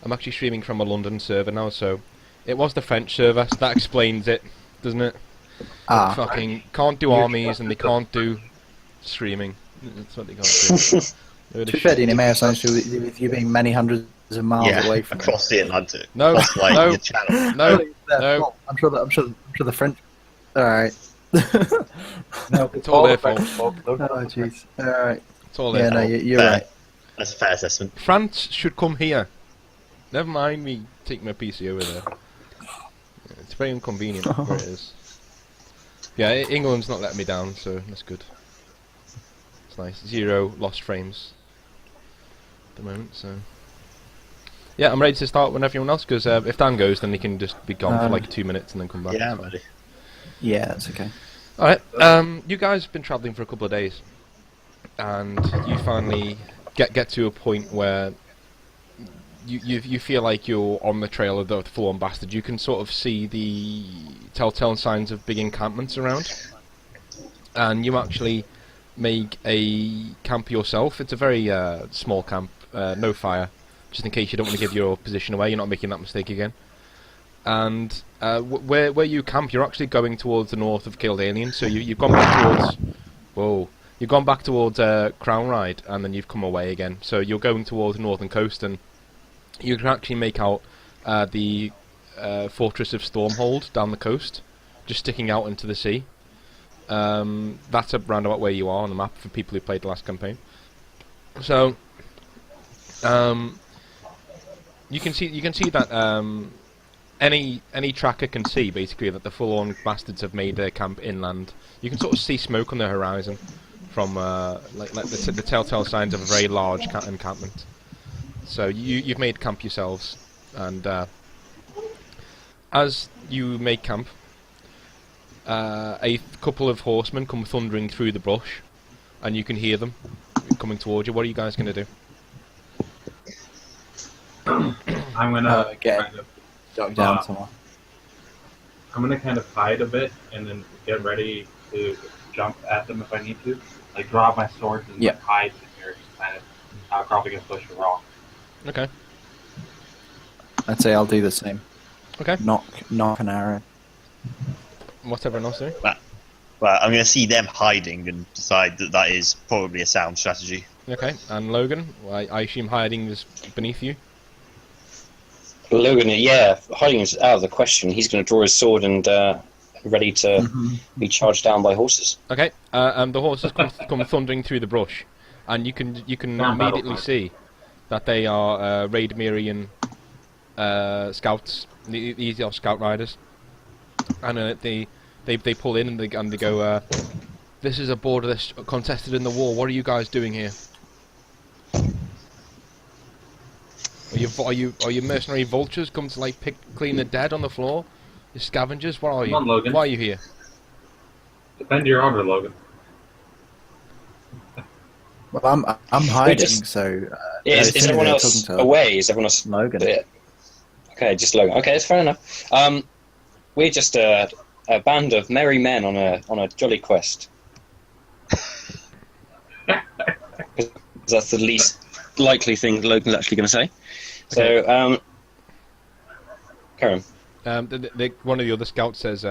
I'm actually streaming from a London server now, so it was the French server, so that explains it, doesn't it? Ah. Fucking can't do armies and they can't do streaming. That's what they can't do. To be fair, Dean, it may have something to do with you being many hundreds of miles away from across the Atlantic. No, across, like, no, your channel. no, no. no. I'm sure the French. All right. No, It's all their fault. Oh jeez. All right. It's all their Yeah, no, fault. you're Fair. right. That's a fair assessment. France should come here. Never mind me taking my PC over there. Yeah, it's very inconvenient where it is. Yeah, England's not letting me down, so that's good. It's nice. 0 lost frames at the moment, so... Yeah, I'm ready to start when everyone else, because if Dan goes, then he can just be gone for like 2 minutes and then come back. Yeah, I'm ready. Yeah, that's okay. Alright, you guys have been travelling for a couple of days, and you finally get to a point where you feel like you're on the trail of the full-on bastard. You can sort of see the telltale signs of big encampments around, and you actually make a camp yourself. It's a very small camp, no fire, just in case you don't want to give your position away. You're not making that mistake again. And where you camp, you're actually going towards the north of Kildalian, so you've gone back towards... Whoa. You've gone back towards Crown Ride, and then you've come away again. So you're going towards the northern coast, and you can actually make out the Fortress of Stormhold down the coast, just sticking out into the sea. That's a roundabout where you are on the map for people who played the last campaign. So you can see that any tracker can see basically that the full-on bastards have made their camp inland. You can sort of see smoke on the horizon from like the telltale signs of a very large encampment. So you've made camp yourselves, and as you make camp, a couple of horsemen come thundering through the brush, and you can hear them coming towards you. What are you guys going to do? I'm gonna kind of Jog down somewhere. I'm gonna kind of hide a bit and then get ready to jump at them if I need to. Like draw my sword and like, hide in here, kind of probably gonna push a rock. Okay. I'd say I'll do the same. Okay. Knock an arrow. What's everyone else doing? Well, I'm going to see them hiding and decide that that is probably a sound strategy. Okay. And Logan, I assume hiding is beneath you. Logan, yeah, hiding is out of the question. He's going to draw his sword and ready to be charged down by horses. Okay, the horses come thundering through the brush, and you can immediately see that they are Raidmerian scouts, these are scout riders, and they pull in and they go, "This is a border that's contested in the war. What are you guys doing here? Are you mercenary vultures come to like clean the dead on the floor? You scavengers? What are you? Come on, Logan. Why are you here?" Defend your honor, Logan. Well, I'm hiding, just- so... Is everyone else away? Is everyone else... Logan. Yeah. Okay, just Logan. Okay, that's fair enough. We're just a band of merry men on a jolly quest. That's the least likely thing Logan's actually going to say. Okay. So, Karen. One of the other scouts says,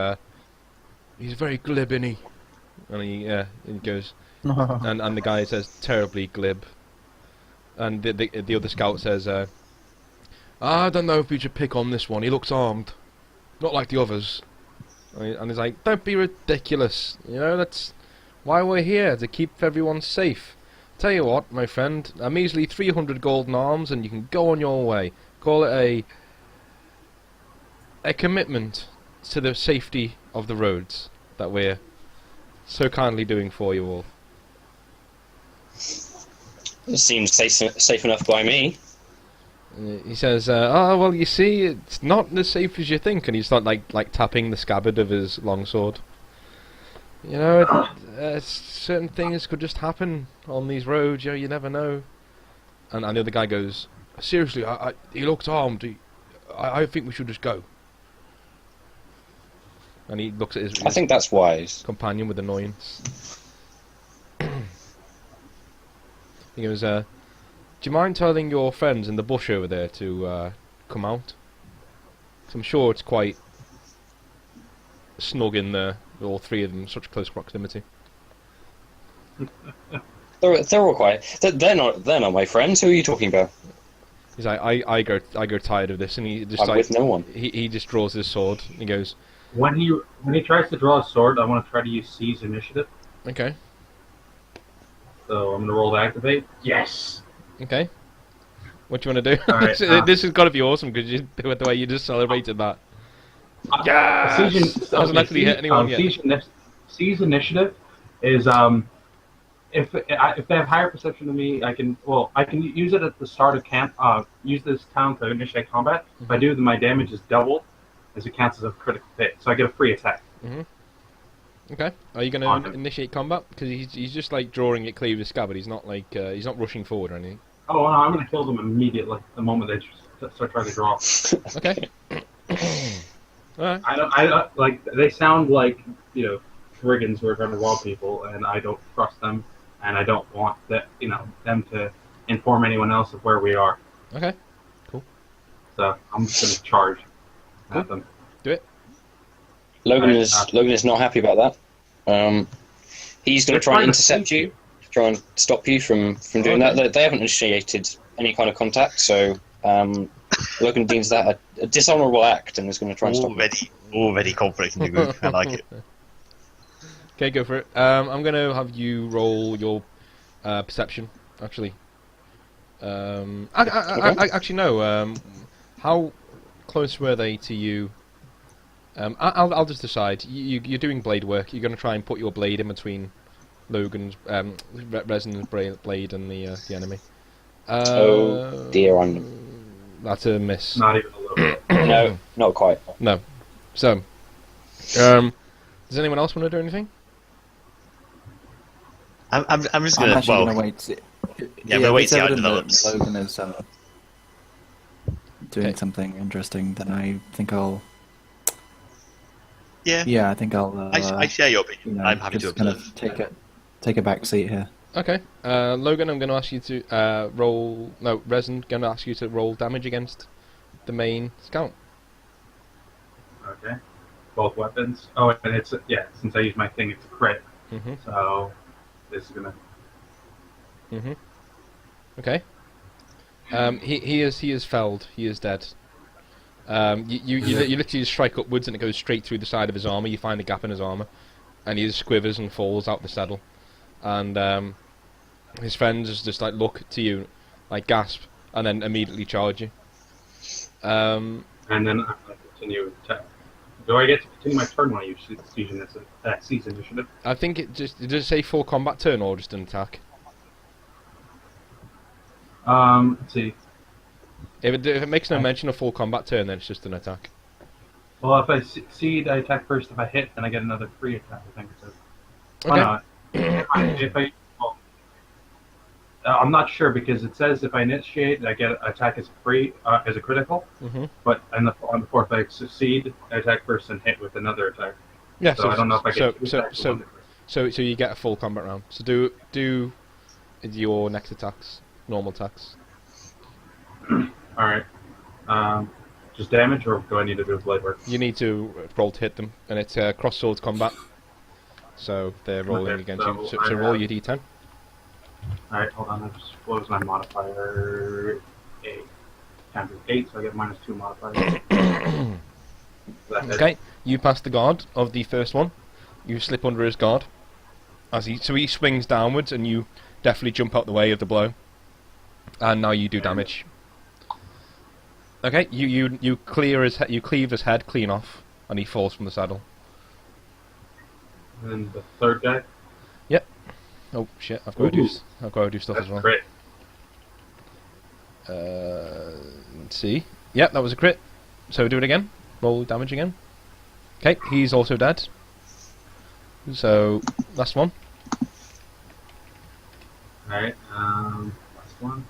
"He's very glib, isn't he?" And he goes, and the guy says, "Terribly glib." And the other scout says, "I don't know if we should pick on this one. He looks armed, not like the others." And he's like, "Don't be ridiculous. You know, that's why we're here, to keep everyone safe. Tell you what, my friend, a measly 300 golden arms, and you can go on your way. Call it a commitment to the safety of the roads that we're so kindly doing for you all." It seems safe enough by me. He says, "Oh, well, you see, it's not as safe as you think," and he's like tapping the scabbard of his longsword. You know, certain things could just happen on these roads. You never know. And the other guy goes, "Seriously, he looks armed. I think we should just go." And he looks at his I think that's wise. companion with annoyance. He goes, "Do you mind telling your friends in the bush over there to come out? 'Cause I'm sure it's quite snug in there, all three of them, in such close proximity. They're all quiet. They're not my friends. Who are you talking about? He's like, I grow tired of this, and he just I'm with no one. he just draws his sword. And he goes, When he tries to draw a sword, I want to try to use C's initiative. okay, So I'm gonna roll to activate. Yes. okay. What do you want to do? Alright, This has got to be awesome because the way you just celebrated that. Yes! Hasn't actually hit anyone yet. C's initiative is if they have higher perception than me, I can use it at the start of camp. Use this town to initiate combat. If I do, then my damage is doubled, as it counts as a critical hit. So I get a free attack. Okay. Are you going to initiate combat? Because he's just like drawing it clear with his scabbard. He's not like he's not rushing forward or anything. Oh no, I'm going to kill them immediately the moment they start trying to draw. Okay. Alright. I don't like. They sound like brigands who are trying to rob people, and I don't trust them, and I don't want them to inform anyone else of where we are. Okay. Cool. So I'm just going to charge at them. Do it. Logan is not happy about that. He's going to try and intercept you, try and stop you from doing that. They haven't initiated any kind of contact, so Logan deems that a dishonourable act and is going to try and stop you. Already conflict in the group. I like it. Okay, go for it. I'm going to have you roll your perception, actually. Actually, no. How close were they to you? I'll just decide. You're doing blade work. You're going to try and put your blade in between Logan's Resin's blade and the enemy. Oh dear, that's a miss. Not even a little bit. No, not quite. No. So, does anyone else want to do anything? I'm just I'm gonna. actually Well, going to wait. I'm gonna wait to see how it evident that develops. Logan is doing something interesting. Then I think I'll. Yeah. Yeah, I think I'll. I share your opinion. I'm happy to just kind observe. of take a back seat here. Okay. Logan, I'm going to ask you to roll. No, Resin, going to ask you to roll damage against the main scout. Okay. Both weapons. Oh, and it's since I use my thing, it's a crit. So this is gonna. Okay. He is felled. He is dead. You literally just strike upwards and it goes straight through the side of his armor. You find a gap in his armor, and he just quivers and falls out the saddle. And his friends just like look to you, like gasp, and then immediately charge you. And then I'm gonna continue to. Do I get to continue my turn when I use Seize initiative? I think does it say full combat turn or just an attack? Let's see. If it makes no mention of full combat turn, then it's just an attack. Well, if I succeed, I attack first. If I hit, then I get another free attack. I think it says. Okay. I'm not sure because it says if I initiate, I get attack as free as a critical. But on the fourth, if I succeed, I attack first and hit with another attack. Yeah. So I don't know if I get so you get a full combat round. So do your next attacks, normal attacks. All right. Just damage, or do I need to do blade work? You need to roll to hit them, and it's cross swords combat. So they're rolling against you. So roll your d10. All right, hold on. What was my modifier? 8. Times 8, so I get -2 modifier. Okay, you pass the guard of the first one. You slip under his guard. So he swings downwards, and you definitely jump out the way of the blow. And now you do damage. Okay, you cleave his head clean off, and he falls from the saddle. And then the third guy. Yep. Oh shit! I've got to do stuff as well. Crit. Let's see. Yep, that was a crit. So do it again. Roll damage again. Okay, he's also dead. So last one. All right. Last one.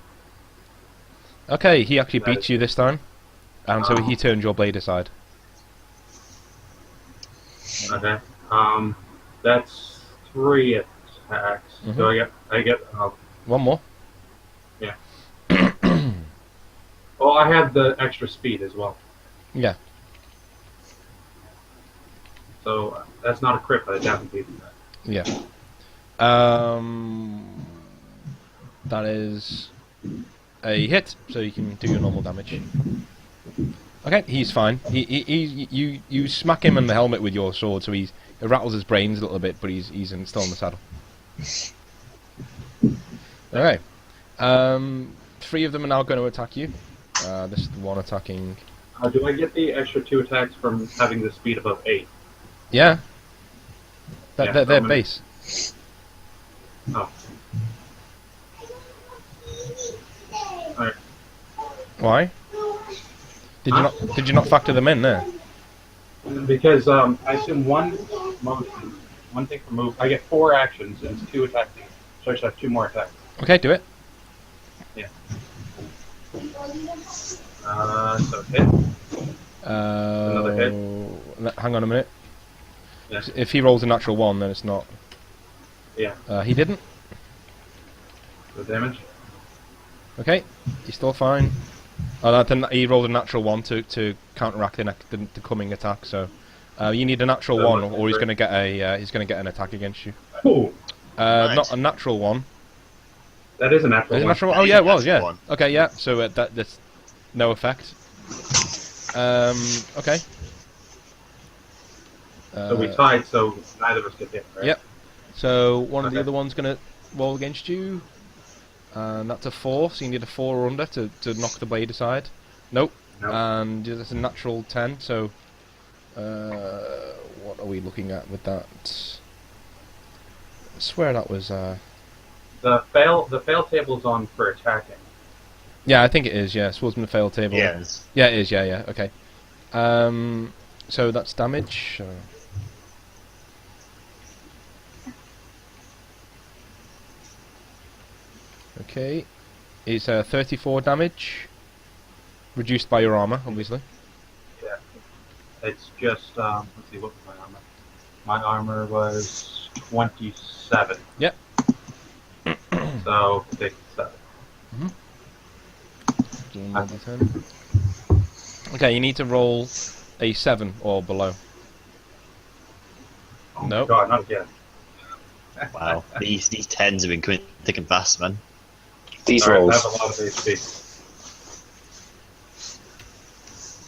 Okay, he actually beats you this time, and so he turns your blade aside. Okay. That's 3 attacks. So I get one more. Yeah. I had the extra speed as well. Yeah. So that's not a crit, but I definitely beat that. Yeah. That is a hit, so you can do your normal damage. Okay, he's fine. You smack him in the helmet with your sword, so it rattles his brains a little bit, but he's still in the saddle. Okay. 3 of them are now going to attack you. This is the one attacking. Do I get the extra 2 attacks from having the speed above 8? Yeah. They're gonna- base. Oh. Alright. Why? Did you not factor them in there? Because I assume one thing for move. I get 4 actions and it's 2 attacking, so I should have 2 more attacks. Okay, do it. Yeah. So hit. Another hit. Hang on a minute. Yeah. If he rolls a natural 1, then it's not. Yeah. He didn't. The damage. Okay, he's still fine. Then he rolled a natural 1 to counteract the coming attack. So you need a natural 1, or he's going to get an attack against you. Ooh. Not a natural 1. That is a natural Is it one. natural? Oh yeah, it was. Yeah. One. Okay, yeah. So that's no effect. Okay. So we tied, so neither of us get hit, right? Yep. So one of the Okay. other one's going to roll against you. And that's a 4, so you need a 4 or under to knock the blade aside. Nope. No. And that's a natural 10, so... what are we looking at with that? I swear that was... The fail table's on for attacking. Yeah, I think it is, yeah. Swordsman fail table. Yes. Yeah, it is, yeah, okay. So that's damage. Okay. It's 34 damage. Reduced by your armor, obviously. Yeah. It's just let's see, what was my armor? My armor was 27. Yep. So 67. Give me another 10. Okay, you need to roll a 7 or below. Oh my Nope. god, not again. Wow. These 10s have been coming thick and fast, man. These Alright, rolls. that's a lot of HP.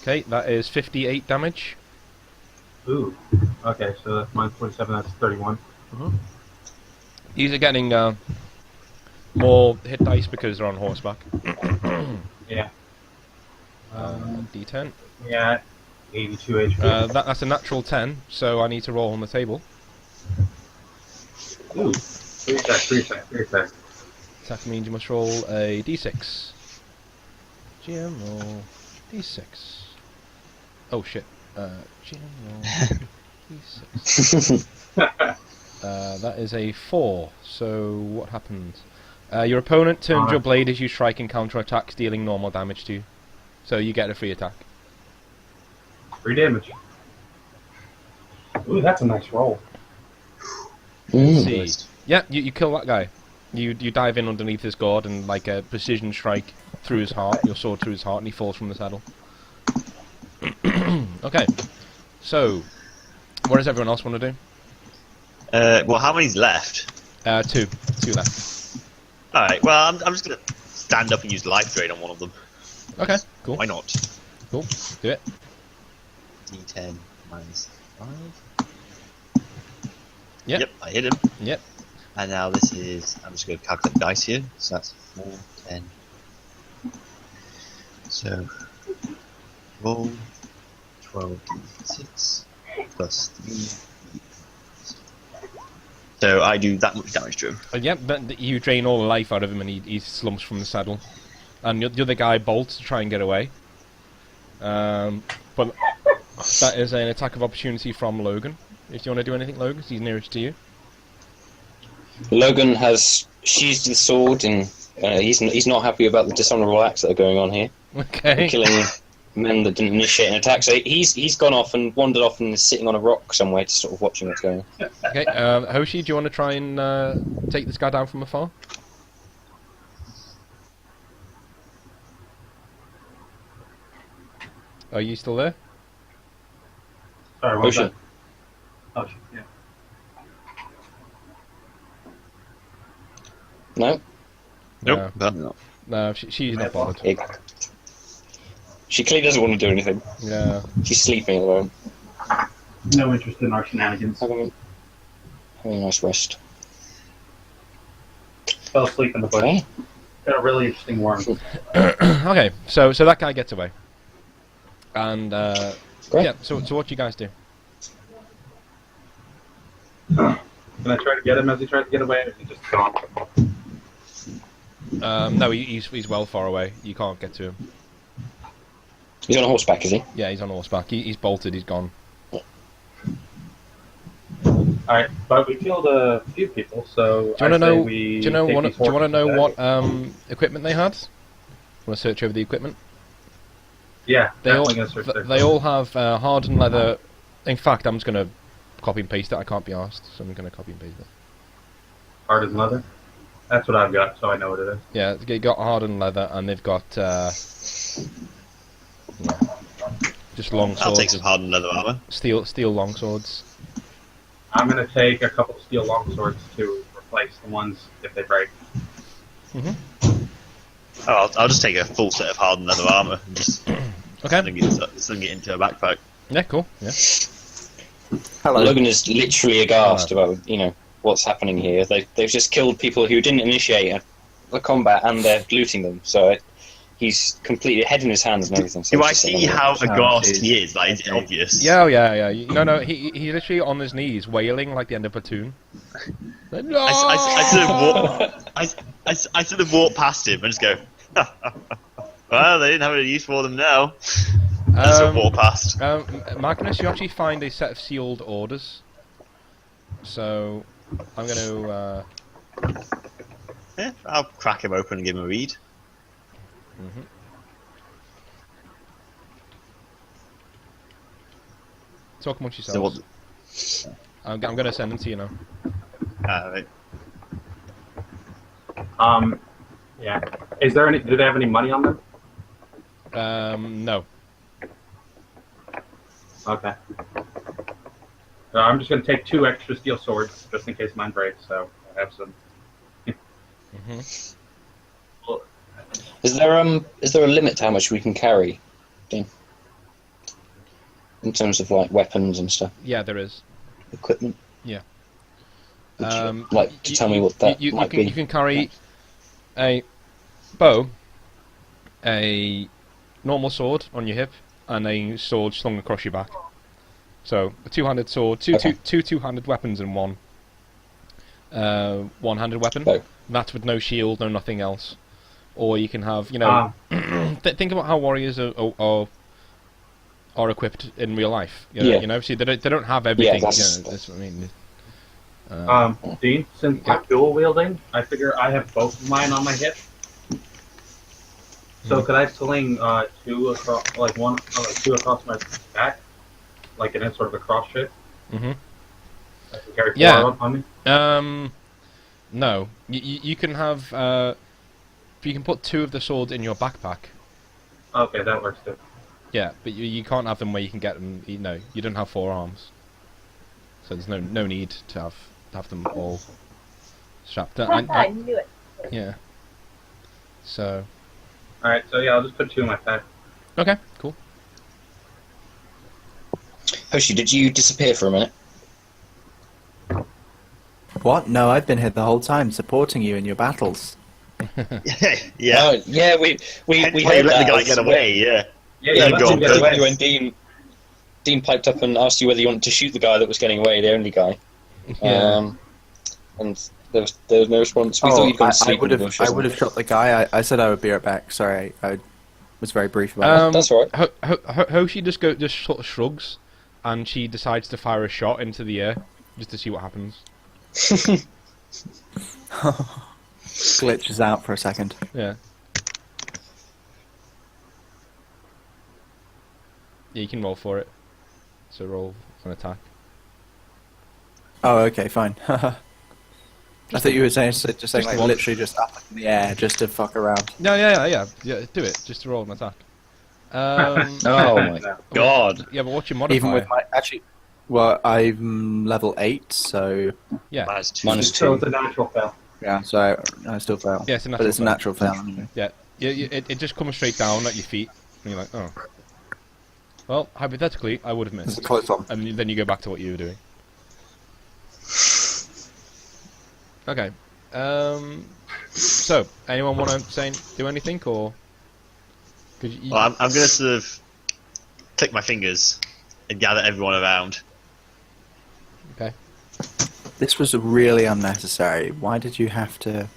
Okay, that is 58 damage. Ooh. Okay, so that's minus 27, that's 31. These are getting more hit dice because they're on horseback. Yeah. D10. Yeah. 82 HP. That's a natural 10, so I need to roll on the table. Ooh. 3 attacks. Attack means you must roll a d6. GM roll d6. Oh shit. GM roll d6. That is a 4. So what happens? Your opponent turns your blade as you strike and counter attacks, dealing normal damage to you. So you get a free attack. 3 damage. Ooh, that's a nice roll. See. Yeah, you kill that guy. You dive in underneath his guard and like a precision strike through his heart, your sword through his heart, and he falls from the saddle. Okay, so what does everyone else want to do? Well, how many's left? 2 left. Alright, well, I'm just gonna stand up and use life drain on one of them. Okay, cool. Why not? Cool, do it. D10 minus 5. Yep. Yep, I hit him. Yep. And now this is, I'm just going to calculate the dice here. So that's 4, 10. So, roll 12d6 plus 3. So I do that much damage to him. Yep, but you drain all the life out of him and he slumps from the saddle. And the other guy bolts to try and get away. But that is an attack of opportunity from Logan. If you want to do anything, Logan, 'cause he's nearest to you. Logan has sheathed the sword, and he's not happy about the dishonourable acts that are going on here. Okay. Killing men that didn't initiate an attack. So he's gone off and wandered off and is sitting on a rock somewhere, just sort of watching what's going on. Okay, Hoshi, do you want to try and take this guy down from afar? Are you still there? Sorry, what was Ocean. that? Ocean, yeah. No? Nope. No, she's not bothered. It- She clearly doesn't want to do anything. Yeah. She's sleeping at the moment. No interest in our shenanigans. Having a nice rest. Fell asleep in the bush. Okay. Got a really interesting worm. Okay, so that guy gets away. And, Great. yeah, so what do you guys do? Can I try to get him as he tries to get away, or is he just gone? No, he's well far away. You can't get to him. He's on a horseback, is he? Yeah, he's on horseback. He's bolted, he's gone. Alright, but we killed a few people, so Do you want to know? we Do you know? take Do these you want to horses know back. what equipment they had? Want to search over the equipment? Yeah, They all definitely gonna search their they all have hardened leather. In fact, I'm just gonna copy and paste it. I can't be asked, so I'm gonna copy and paste it. hard as leather. That's what I've got, so I know what it is. Yeah, they got hardened leather, and they've got yeah, just long I'll take swords, some hardened leather armor. steel long swords. I'm gonna take a couple of steel longswords to replace the ones if they break. Mhm. Oh, I'll just take a full set of hardened leather armor and just Okay. sling it into a backpack. Yeah, cool. Yeah. Hello. Logan is literally aghast about, what's happening here. They've just killed people who didn't initiate the combat, and they're looting them. So he's completely head in his hands and everything. So Do it's I just see another- how aghast geez. he is? Like, is it obvious? Yeah, yeah. No. He's literally on his knees, wailing like the end of Platoon. Like, no! I sort of walk past him and just go, well, they didn't have any use for them now. I sort of walk past. Magnus, you actually find a set of sealed orders. So, I'm going to... Yeah, I'll crack him open and give him a read. Mhm. Talk amongst So yourselves. what? I'm going to send them to you now. Right. Yeah. Is there any? Do they have any money on them? No. Okay. So I'm just gonna take 2 extra steel swords just in case mine breaks. So I have some. hmm Is there a limit to how much we can carry, Dean? In terms of like weapons and stuff, Yeah, there is. equipment. Yeah. Would you Um, like to tell me what that you might can, be? You can carry a bow, a normal sword on your hip, and a sword slung across your back. So a two-handed sword, Okay. two two-handed weapons in one. One-handed weapon. Bow. That's with no shield, no nothing else. Or you can have, think about how warriors are equipped in real life. Yeah. See, they don't have everything. that's- That's what I mean. Dean, since Yeah. I'm dual wielding, I figure I have both of mine on my hip. So could I sling 2 across, like 2 across my back, like in a sort of a cross shape? Mhm. I can carry 4 Yeah. on me. No. You can have. You can put 2 of the swords in your backpack. Okay, that works too. Yeah, but you can't have them where you can get them. You don't have 4 arms, so there's no need to have them all strapped. I knew it. Yeah. So. All right, so yeah, I'll just put 2 in my pack. Okay. Cool. Hoshi, did you disappear for a minute? What? No, I've been here the whole time, supporting you in your battles. Yeah. Yeah, we Hence we why you heard let the that. guy get away, yeah. Yeah, Yeah, go on, get go away. particularly when Dean piped up and asked you whether you wanted to shoot the guy that was getting away, the only guy. Yeah. And there was no response. We thought you'd gone to sleep in the bush. I would have shot the guy. I said I would be right back. Sorry, I was very brief about it. That's all right. Hoshi just sort of shrugs, and she decides to fire a shot into the air just to see what happens. Glitches out for a second. Yeah. Yeah, you can roll for it. So roll an attack. Oh, okay, fine. I thought you were saying like one. literally just up in the air just to fuck around. Yeah. Do it just to roll an attack. Oh my god. Yeah, but what's your modifier? Even with my well, I'm level 8, so yeah, Minus So 2. it's a natural fail. yeah, so I still fail. yeah, it's a natural. But it's a fail. natural fail anyway. Yeah, it just comes straight down at your feet, and you're like, oh. Well, hypothetically, I would have It's a missed, close one. and then you go back to what you were doing. Okay. So, anyone want to do anything, or? Well, I'm going to sort of click my fingers and gather everyone around. Okay. This was really unnecessary. Why did you have to?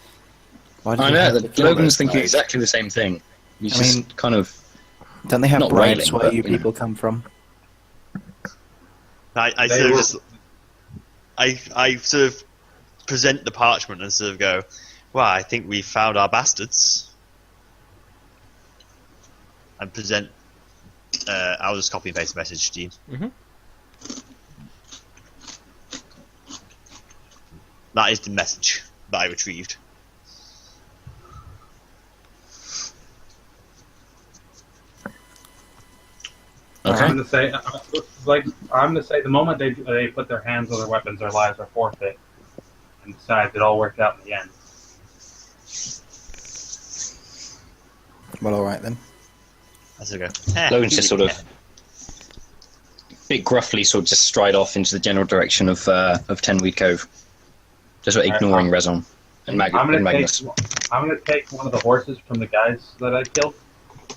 Why did I you know have to that kill Logan's those thinking guys? exactly the same thing. He's I just mean- kind of. Don't they have not rights railing, where but, you you know. people come from? I They sort of were- just... I sort of present the parchment and sort of go, well, I think we found our bastards. And present... I'll just copy and paste the message to you. Mm-hmm. That is the message that I retrieved. Okay. I'm gonna say, the moment they put their hands on their weapons, their lives are forfeit. And besides, it all worked out in the end. Well, all right then. That's okay. Logan's just sort of. Bit gruffly, sort of just stride off into the general direction of 10-Weed Cove. Just sort of ignoring Rezon and Magnus. I'm gonna take one of the horses from the guys that I killed.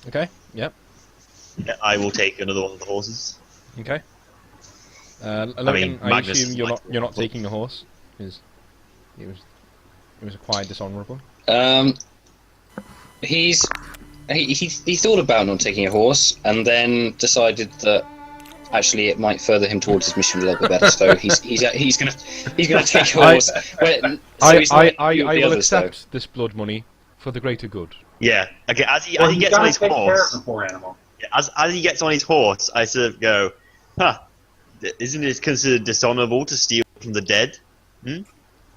Okay. Yep. Yeah, I will take another one of the horses. Okay. Logan, I Magnus assume is you're like- not taking the horse, because it was quite dishonourable. He thought about not taking a horse, and then decided that actually it might further him towards his mission a little bit better. So he's gonna take a horse. I will accept this blood money for the greater good. Yeah. Okay. As he Well, you gets on gotta his take care of horse, the poor animal. as he gets on his horse, I sort of go, "Huh? Isn't it considered dishonourable to steal from the dead?" Oh, And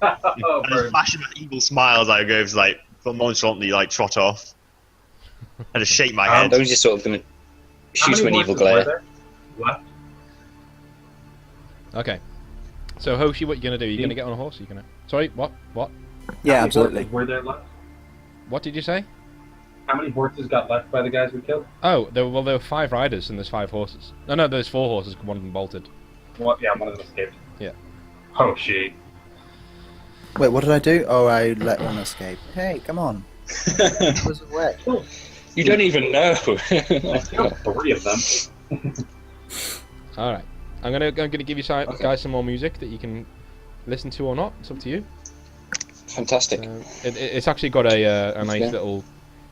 I bird. flash him an evil smile as I go, like nonchalantly, like trot off. I just shake my head. Logan's just sort of gonna How shoot him many an evil horses were glare. there left? Okay. So Hoshi, what you gonna do? You gonna get on a horse? Or you gonna? Sorry, what? What? Yeah, How many absolutely. horses were there left? What did you say? How many horses got left by the guys we killed? Oh, there were 5 riders and there's 5 horses. No, there's 4 horses. One of them bolted. Well, yeah, one of them escaped. Yeah. Oh, shit. Wait, what did I do? Oh, I let one escape. Hey, come on. I was away. You don't even know. I killed 3 of them. All right. I'm gonna give you guys some more music that you can listen to or not. It's up to you. Fantastic. It's actually got a nice Yeah. little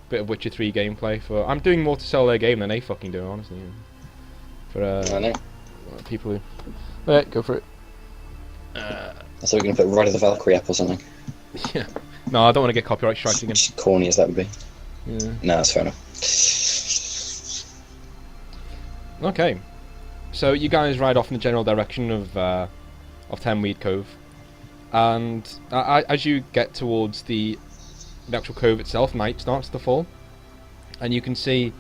bit of Witcher 3 gameplay for. I'm doing more to sell their game than they fucking do, honestly. For I know. people who. Yeah, go for it. I thought we were going to put Ride of the Valkyrie up or something. Yeah. No, I don't want to get copyright strikes again. As corny as that would be. Yeah. No, that's fair enough. Okay. So you guys ride off in the general direction of 10-Weed Cove, and as you get towards the actual cove itself, night starts to fall, and you can see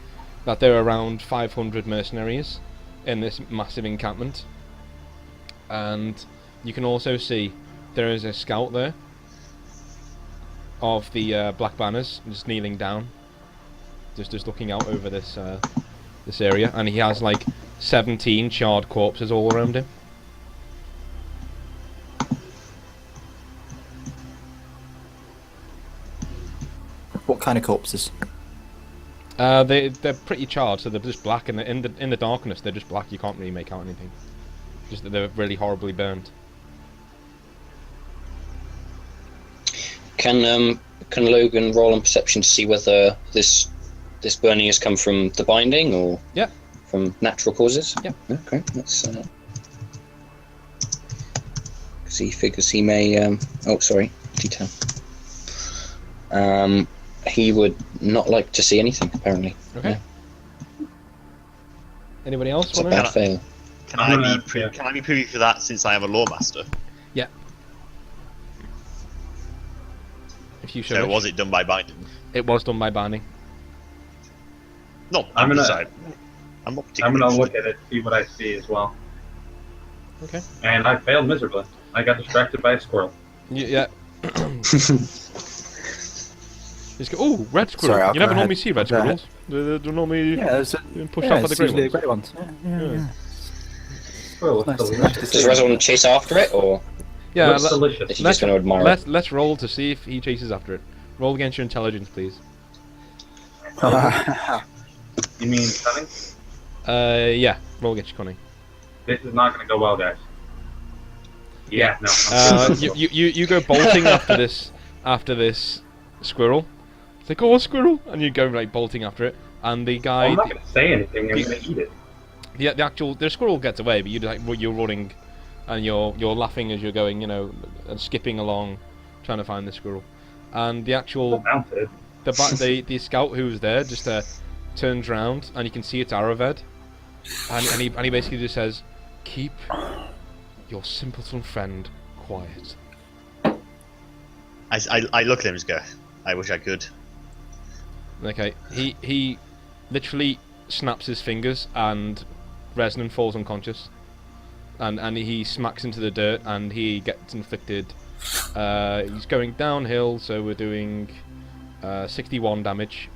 that there are around 500 mercenaries in this massive encampment, and you can also see there is a scout there of the Black Banners just kneeling down, just looking out over this this area, and he has like 17 charred corpses all around him. What kind of corpses? They're pretty charred, so they're just black, and in the darkness they're just black. You can't really make out anything. Just that they're really horribly burned. Can Logan roll on perception to see whether this burning has come from the binding or Yeah. from natural causes? Yeah. Okay, that's. Because he figures he may. Oh, sorry, detail. He would not like to see anything, apparently. Okay. Yeah. Anybody else It's a want to? bad fail. Can I be privy for that since I am a lawmaster? Yeah. If you show So it. was it done by binding? It was done by binding. No, I'm gonna not I'm particularly. gonna look at it, see what I see as well. Okay. And I failed miserably. I got distracted by a squirrel. Yeah. Just go, oh, red squirrel. Sorry, I'll You go never normally ahead. see red I'll go ahead. squirrels. They're normally pushed yeah, off by the it's grey usually ones. the grey ones. Yeah. Squirrel is Nice to- delicious. nice to Does see. Reson chase after it, or Yeah, Looks delicious. is he just going to admire it? let's roll to see if he chases after it. Roll against your intelligence, please. You mean cunning? Yeah, roll against your cunning. This is not gonna go well, guys. Yeah, no. You go bolting after this squirrel. It's like, oh, squirrel, and you go like bolting after it, and the guy, I'm not gonna say anything. I'm gonna eat it. the squirrel gets away, but you're running, and you're laughing as you're going, you know, and skipping along, trying to find the squirrel, and the actual Mounted. the scout who was there just turns round, and you can see it's Araved, and he basically just says, keep your simpleton friend quiet. I look at him and just go, I wish I could. Okay, he literally snaps his fingers and Resnan falls unconscious, and he smacks into the dirt and he gets inflicted. He's going downhill, so we're doing 61 damage.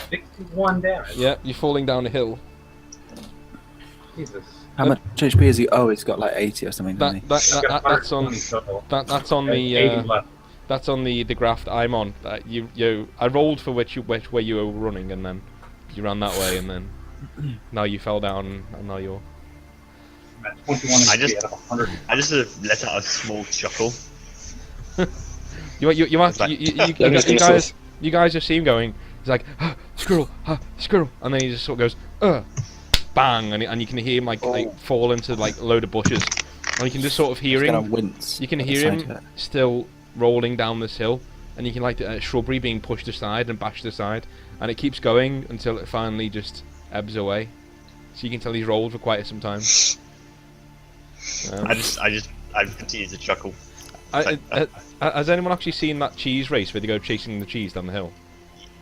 61 damage. Yeah, you're falling down a hill. Jesus. How much HP is he? Oh, he's got like 80 or something, doesn't he? That's on 120 total. that's on And 80 the left. that's on the graph that I'm on. I rolled for which way you were running, and then you ran that way, and then now you fell down, and now you're. I'm at 21 I HP just- out of 100. I just sort of let out a small chuckle. You guys just see him going. He's like, ah, squirrel, squirrel, and then he just sort of goes, bang, and you can hear him like fall into like a load of bushes, and you can just sort of hear He's gonna him. wince. You can at the hear sight him of it. still rolling down this hill, and you can like the shrubbery being pushed aside and bashed aside, and it keeps going until it finally just ebbs away. So you can tell he's rolled for quite some time. I continue to chuckle. Has anyone actually seen that cheese race where they go chasing the cheese down the hill?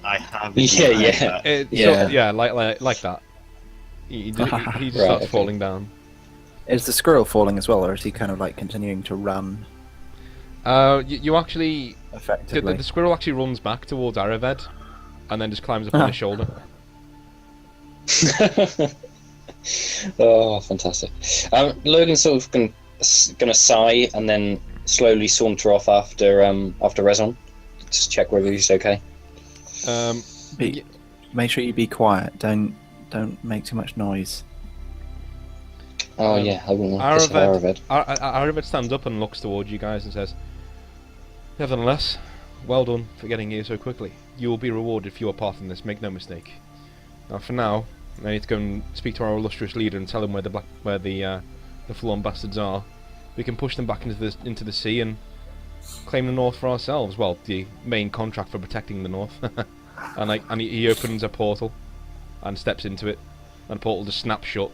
I have. Yeah. Yeah, like that. He just Right, starts okay. falling down. Is the squirrel falling as well, or is he kind of like continuing to run You actually effectively? the squirrel actually runs back towards Araved, and then just climbs up on his shoulder. Oh, fantastic. Logan's sort of gonna sigh and then slowly saunter off after Rezon. Just check whether he's okay. Make sure you be quiet. Don't make too much noise. Oh yeah, I wouldn't want this Araved, Araved. Araved stands up and looks towards you guys and says, "Nevertheless, well done for getting here so quickly. You will be rewarded for your part in this. Make no mistake. Now, for now, I need to go and speak to our illustrious leader and tell him where the full-on bastards are. We can push them back into the sea and claim the north for ourselves. Well, the main contract for protecting the north." and he opens a portal and steps into it, and the portal just snaps shut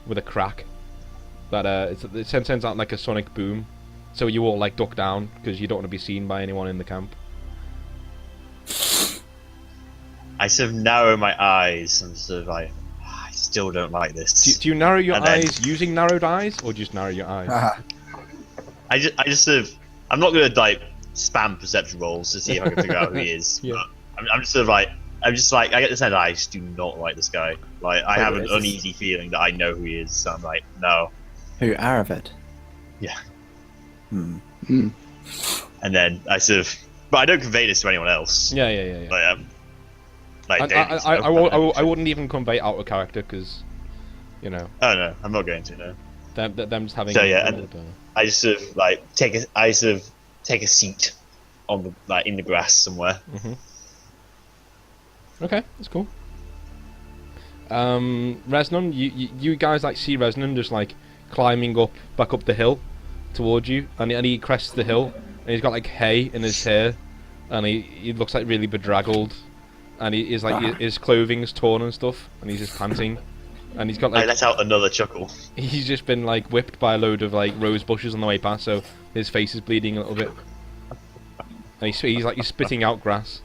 with a crack. That it sends out like a sonic boom, so you all like duck down because you don't want to be seen by anyone in the camp. I sort of narrow my eyes and sort of like, I still don't like this. Do you narrow your And then- eyes using narrowed eyes, or just narrow your eyes? I just sort of, I'm not gonna like spam perception rolls to see if I can figure out who he is. Yeah. But I'm just sort of like, I get the sense that I just do not like this guy. Like I have an is this- uneasy feeling that I know who he is. So I'm like, no. Who, Araved? Yeah. Hmm. And then I sort of, but I don't convey this to anyone else. Yeah. Like I wouldn't even convey out of character because, you know, Oh no, I'm not going to. No. them just having. So yeah, and I just sort of like take a seat on the in the grass somewhere. Okay, that's cool. Resnon, you guys like see Resnon just like climbing back up the hill towards you, and he crests the hill, and he's got like hay in his hair, and he looks like really bedraggled, and he is like his clothing's torn and stuff, and he's just panting, and he's got I like let out another chuckle. he's just been like whipped by a load of like rose bushes on the way past, so his face is bleeding a little bit, and he's spitting out grass.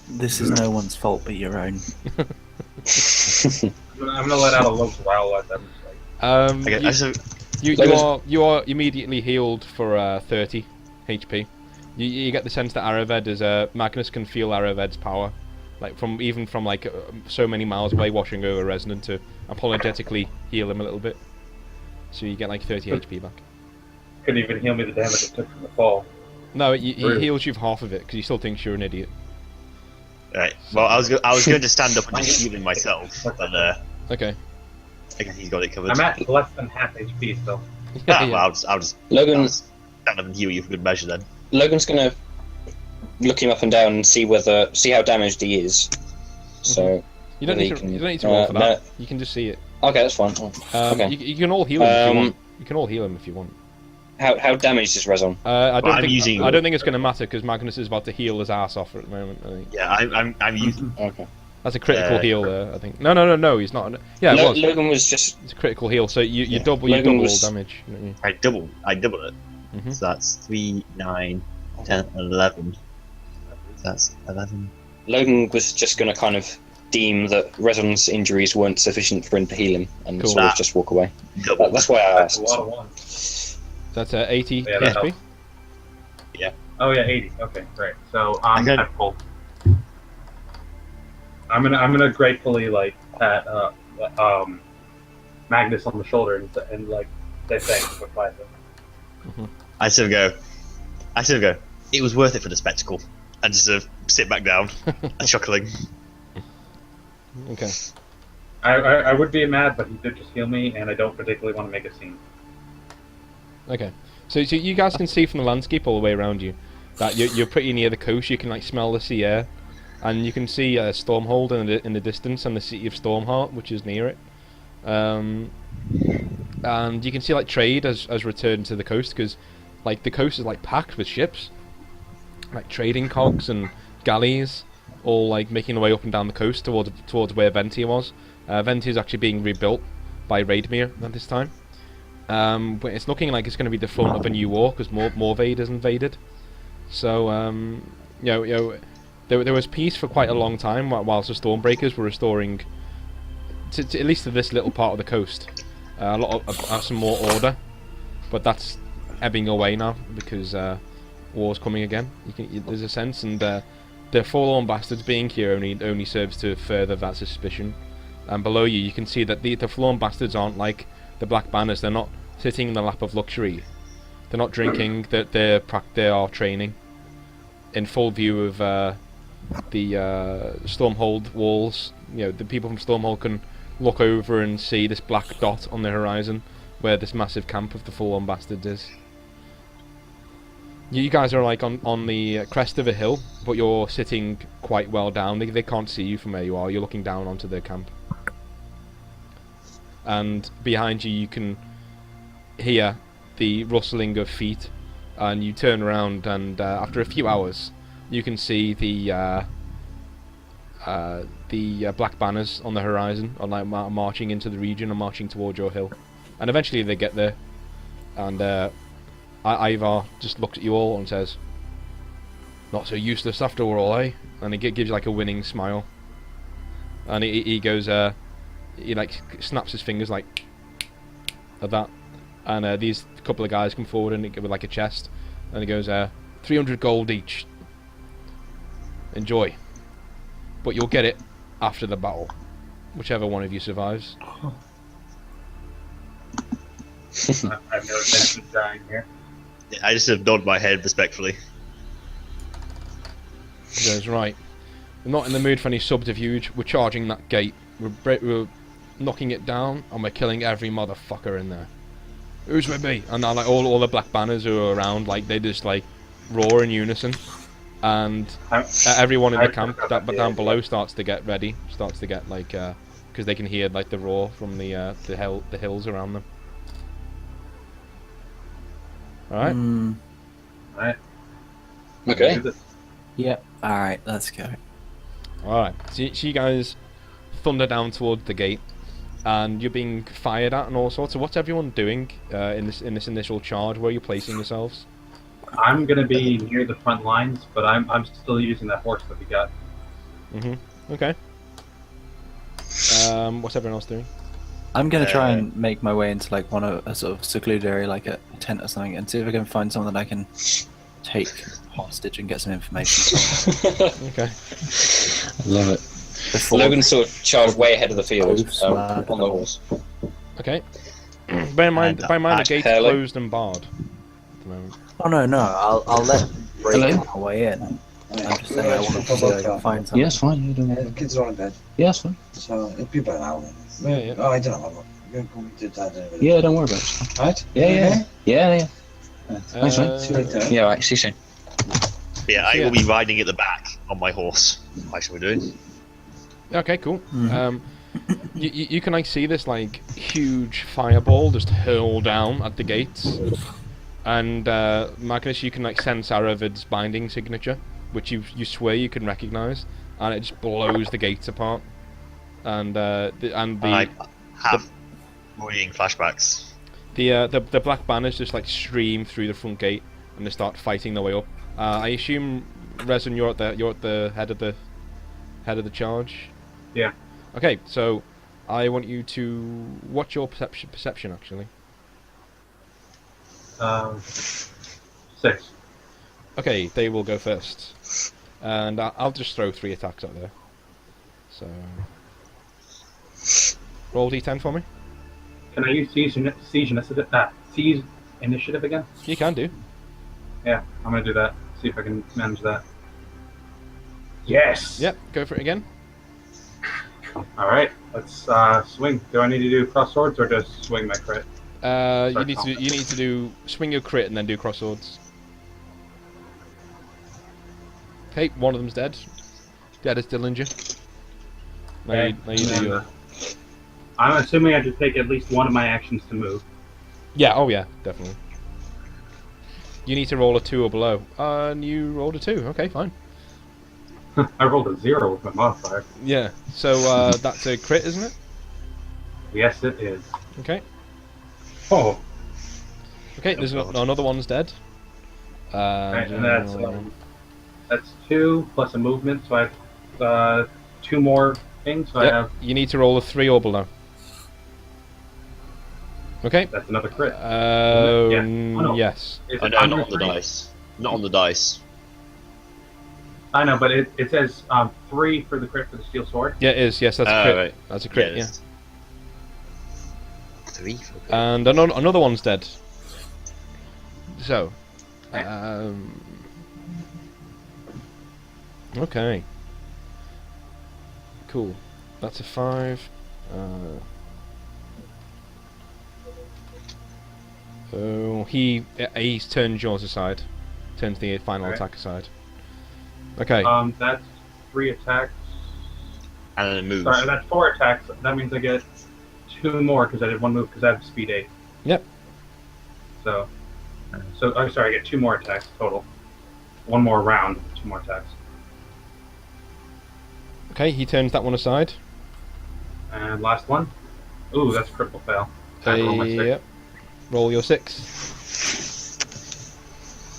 This is no one's fault but your own. I'm gonna let out a low growl at them. You are immediately healed for 30 HP. You get the sense that Araved is Magnus can feel Araved's power, like even from like so many miles away, washing over Resonant to apologetically heal him a little bit. So you get like 30 HP back. Couldn't even heal me the damage it took from the fall. No, he heals you for half of it because he still thinks you're an idiot. Right. Well, I was going to stand up and just heal him myself, but okay. I guess he's got it covered. I'm at less than half HP still. Well, I'll just Logan, stand up and heal you for good measure then. Logan's gonna look him up and down and see how damaged he is. So you don't need to roll for that. No. You can just see it. Okay, that's fine. Okay. You can all heal him if you want. You can all heal him if you want. How damaged is Rezon? I don't think it's going to matter because Magnus is about to heal his ass off at the moment. I think. Yeah, I'm using. Okay. That's a critical heal there, I think. No, he's not. Yeah, it was. Logan was just. It's a critical heal, so you double all damage. Don't you? I double it. So that's 3, 9, 10, 11. That's 11. Logan was just going to kind of deem that Rezon's injuries weren't sufficient for him to heal him, and cool. sort of just walk away. That's why I asked. That's a lot of ones. That's 80 Yeah, HP. Yeah. Oh yeah, 80. Okay, great. So I'm full. I'm gonna gratefully like pat Magnus on the shoulder and like say thanks for fighting. I sort of go. It was worth it for the spectacle, and just sort of sit back down, chuckling. Okay. I would be mad, but he did just heal me, and I don't particularly want to make a scene. Okay. So you guys can see from the landscape all the way around you that you're pretty near the coast. You can like smell the sea air, and you can see Stormhold in the distance and the city of Stormheart, which is near it. And you can see like trade has returned to the coast because like the coast is like packed with ships, like trading cogs and galleys, all like making their way up and down the coast towards where Ventia was. Ventia is actually being rebuilt by Raidmere at this time. But it's looking like it's going to be the front of a new war because Morvaid has invaded. So there was peace for quite a long time whilst the Stormbreakers were restoring, to at least to this little part of the coast, a lot of some more order. But that's ebbing away now because war's coming again. There's a sense, and the Forlorn Bastards being here only serves to further that suspicion. And below you can see that the Forlorn Bastards aren't like the Black Banners. They're not sitting in the lap of luxury. They're not drinking. They are training in full view of the Stormhold walls. The people from Stormhold can look over and see this black dot on the horizon where this massive camp of the Forlorn Bastards is. You guys are like on the crest of a hill, but you're sitting quite well down. They can't see you from where you are. You're looking down onto their camp. And behind you can hear the rustling of feet, and you turn around, and after a few hours you can see the Black Banners on the horizon, on like marching into the region and marching towards your hill. And eventually they get there, and Ivar just looks at you all and says, "Not so useless after all, eh?" And he gives you like a winning smile, and he goes, he like snaps his fingers like at that, and these couple of guys come forward and with like a chest, and he goes, 300 gold each. Enjoy, but you'll get it after the battle, whichever one of you survives. I've no intention of dying here. I just have nodded my head respectfully. He goes, right, we're not in the mood for any subterfuge. We're charging that gate. We're knocking it down, and we're killing every motherfucker in there. Who's with me? And now like all the Black Banners who are around, like they just like roar in unison, and everyone in the camp down below starts to get ready, starts to get like because they can hear like the roar from the hills around them. All right. All right. Okay. Yep. All right. Let's go. All right. So you guys thunder down towards the gate, and you're being fired at and all sorts. So what's everyone doing in this initial charge? Where are you placing yourselves? I'm gonna be near the front lines, but I'm still using that horse that we got. Okay. What's everyone else doing? I'm gonna try and make my way into like a sort of secluded area, like a tent or something, and see if I can find someone that I can take hostage and get some information from. Okay. I love it. Before Logan's sort of charged way ahead of the field Smart. on the horse. Okay. Bear in mind, the gate's Hello? closed and barred at the moment. Oh no, I'll let them break Hello? our way in. I'm just saying I want to see if I can find something. Yeah, it's fine. You don't The kids are on bed, Yeah, it's fine. so it'll be about an hour. Yeah. Oh, I don't know. You're going to do that anyway. Yeah, don't worry about it. Right? Yeah. Thanks, Uh, See you later. Yeah, right. See you soon. Yeah, I will be riding at the back on my horse. Like we're doing. Okay, cool. Mhm. You can like see this like huge fireball just hurl down at the gates, and Magnus, you can like sense Aravid's binding signature, which you swear you can recognize, and it just blows the gates apart, and I have worrying flashbacks. the black banners just like stream through the front gate, and they start fighting their way up. I assume, Resin, you're at the head of the charge. Yeah. Okay, so I want you to what's your perception actually? 6. Okay, they will go first, and I'll just throw 3 attacks out there. So roll d10 for me. Can I use siege initiative again? You can do. Yeah, I'm gonna do that. See if I can manage that. Yes. Yep, go for it again. All right, let's swing. Do I need to do cross swords or just swing my crit? You need to do swing your crit and then do cross swords. Okay, one of them's dead. Dead is Dillinger. Now you do your... I'm assuming I have to take at least one of my actions to move. Yeah, oh yeah, definitely. You need to roll a 2 or below. And you rolled a 2. Okay, fine. I rolled a 0 with my modifier. Yeah, so that's a crit, isn't it? Yes, it is. Okay. Oh. Okay, there's another one's dead. Right, and that's 2 plus a movement, so I have 2 more things. So Yep, I have you need to roll a 3 or below. Okay. that's another crit. Yeah. Yeah. Oh, no. Yes. Is Oh it no, under not on the 3? dice. Not on the dice. I know, but it says 3 for the crit for the steel sword. Yeah, it is. Yes, that's a crit. Right. That's a crit. Yeah. it's 3 for crit. And another one's dead. So, okay, cool. That's a 5. Oh, he's turned yours aside. Turns the final Alright. attack aside. Okay. That's 3 attacks. And then it moves. Sorry, that's 4 attacks. That means I get 2 more because I did 1 move because I have speed 8. Yep. So I'm sorry, I get 2 more attacks total. 1 more round, 2 more attacks. Okay, he turns that one aside. And last one. Ooh, that's a critical fail. I roll my 6. Yep. Roll your 6.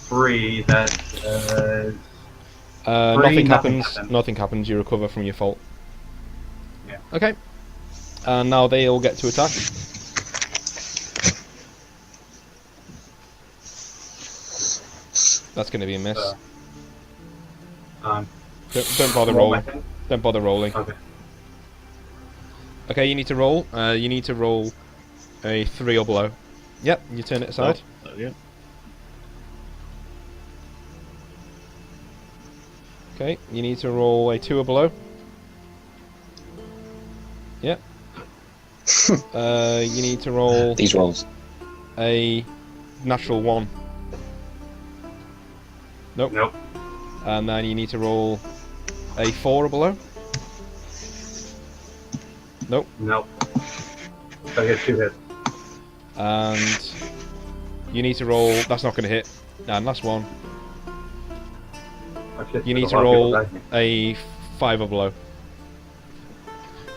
3. That Nothing nothing happens. happens. Nothing happens. You recover from your fault. Yeah. Okay. And now they all get to attack. That's going to be a miss. Don't bother roll my rolling. thing? Don't bother rolling. Okay. Okay, you need to roll. You need to roll a 3 or below. Yep, you turn it aside. Oh, yeah. Okay, you need to roll a 2 or below. Yep. You need to roll These rolls. a natural 1. Nope. Nope. And then you need to roll a 4 or below. Nope. Nope. So I get 2 hits. And you need to roll. That's not going to hit. And last one. Oh, shit, You there's need a to lot of people roll attacking. a 5 or below.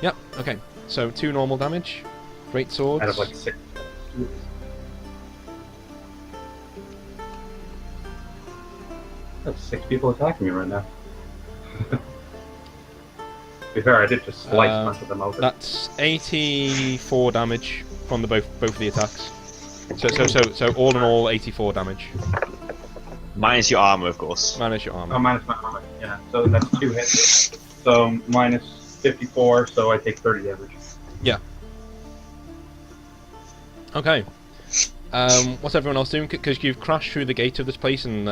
Yep. Okay. So 2 normal damage. Great swords. Out of like 6. That's 6 people attacking me right now. To be fair, I did just slice a bunch of them open. That's 84 damage from both of the attacks. So all in all, 84 damage. Minus your armor, of course. Minus your armor. Oh, minus my armor. Yeah, so that's 2 hits. So minus 54, so I take 30 damage. Yeah. Okay. What's everyone else doing? Because you've crashed through the gate of this place, and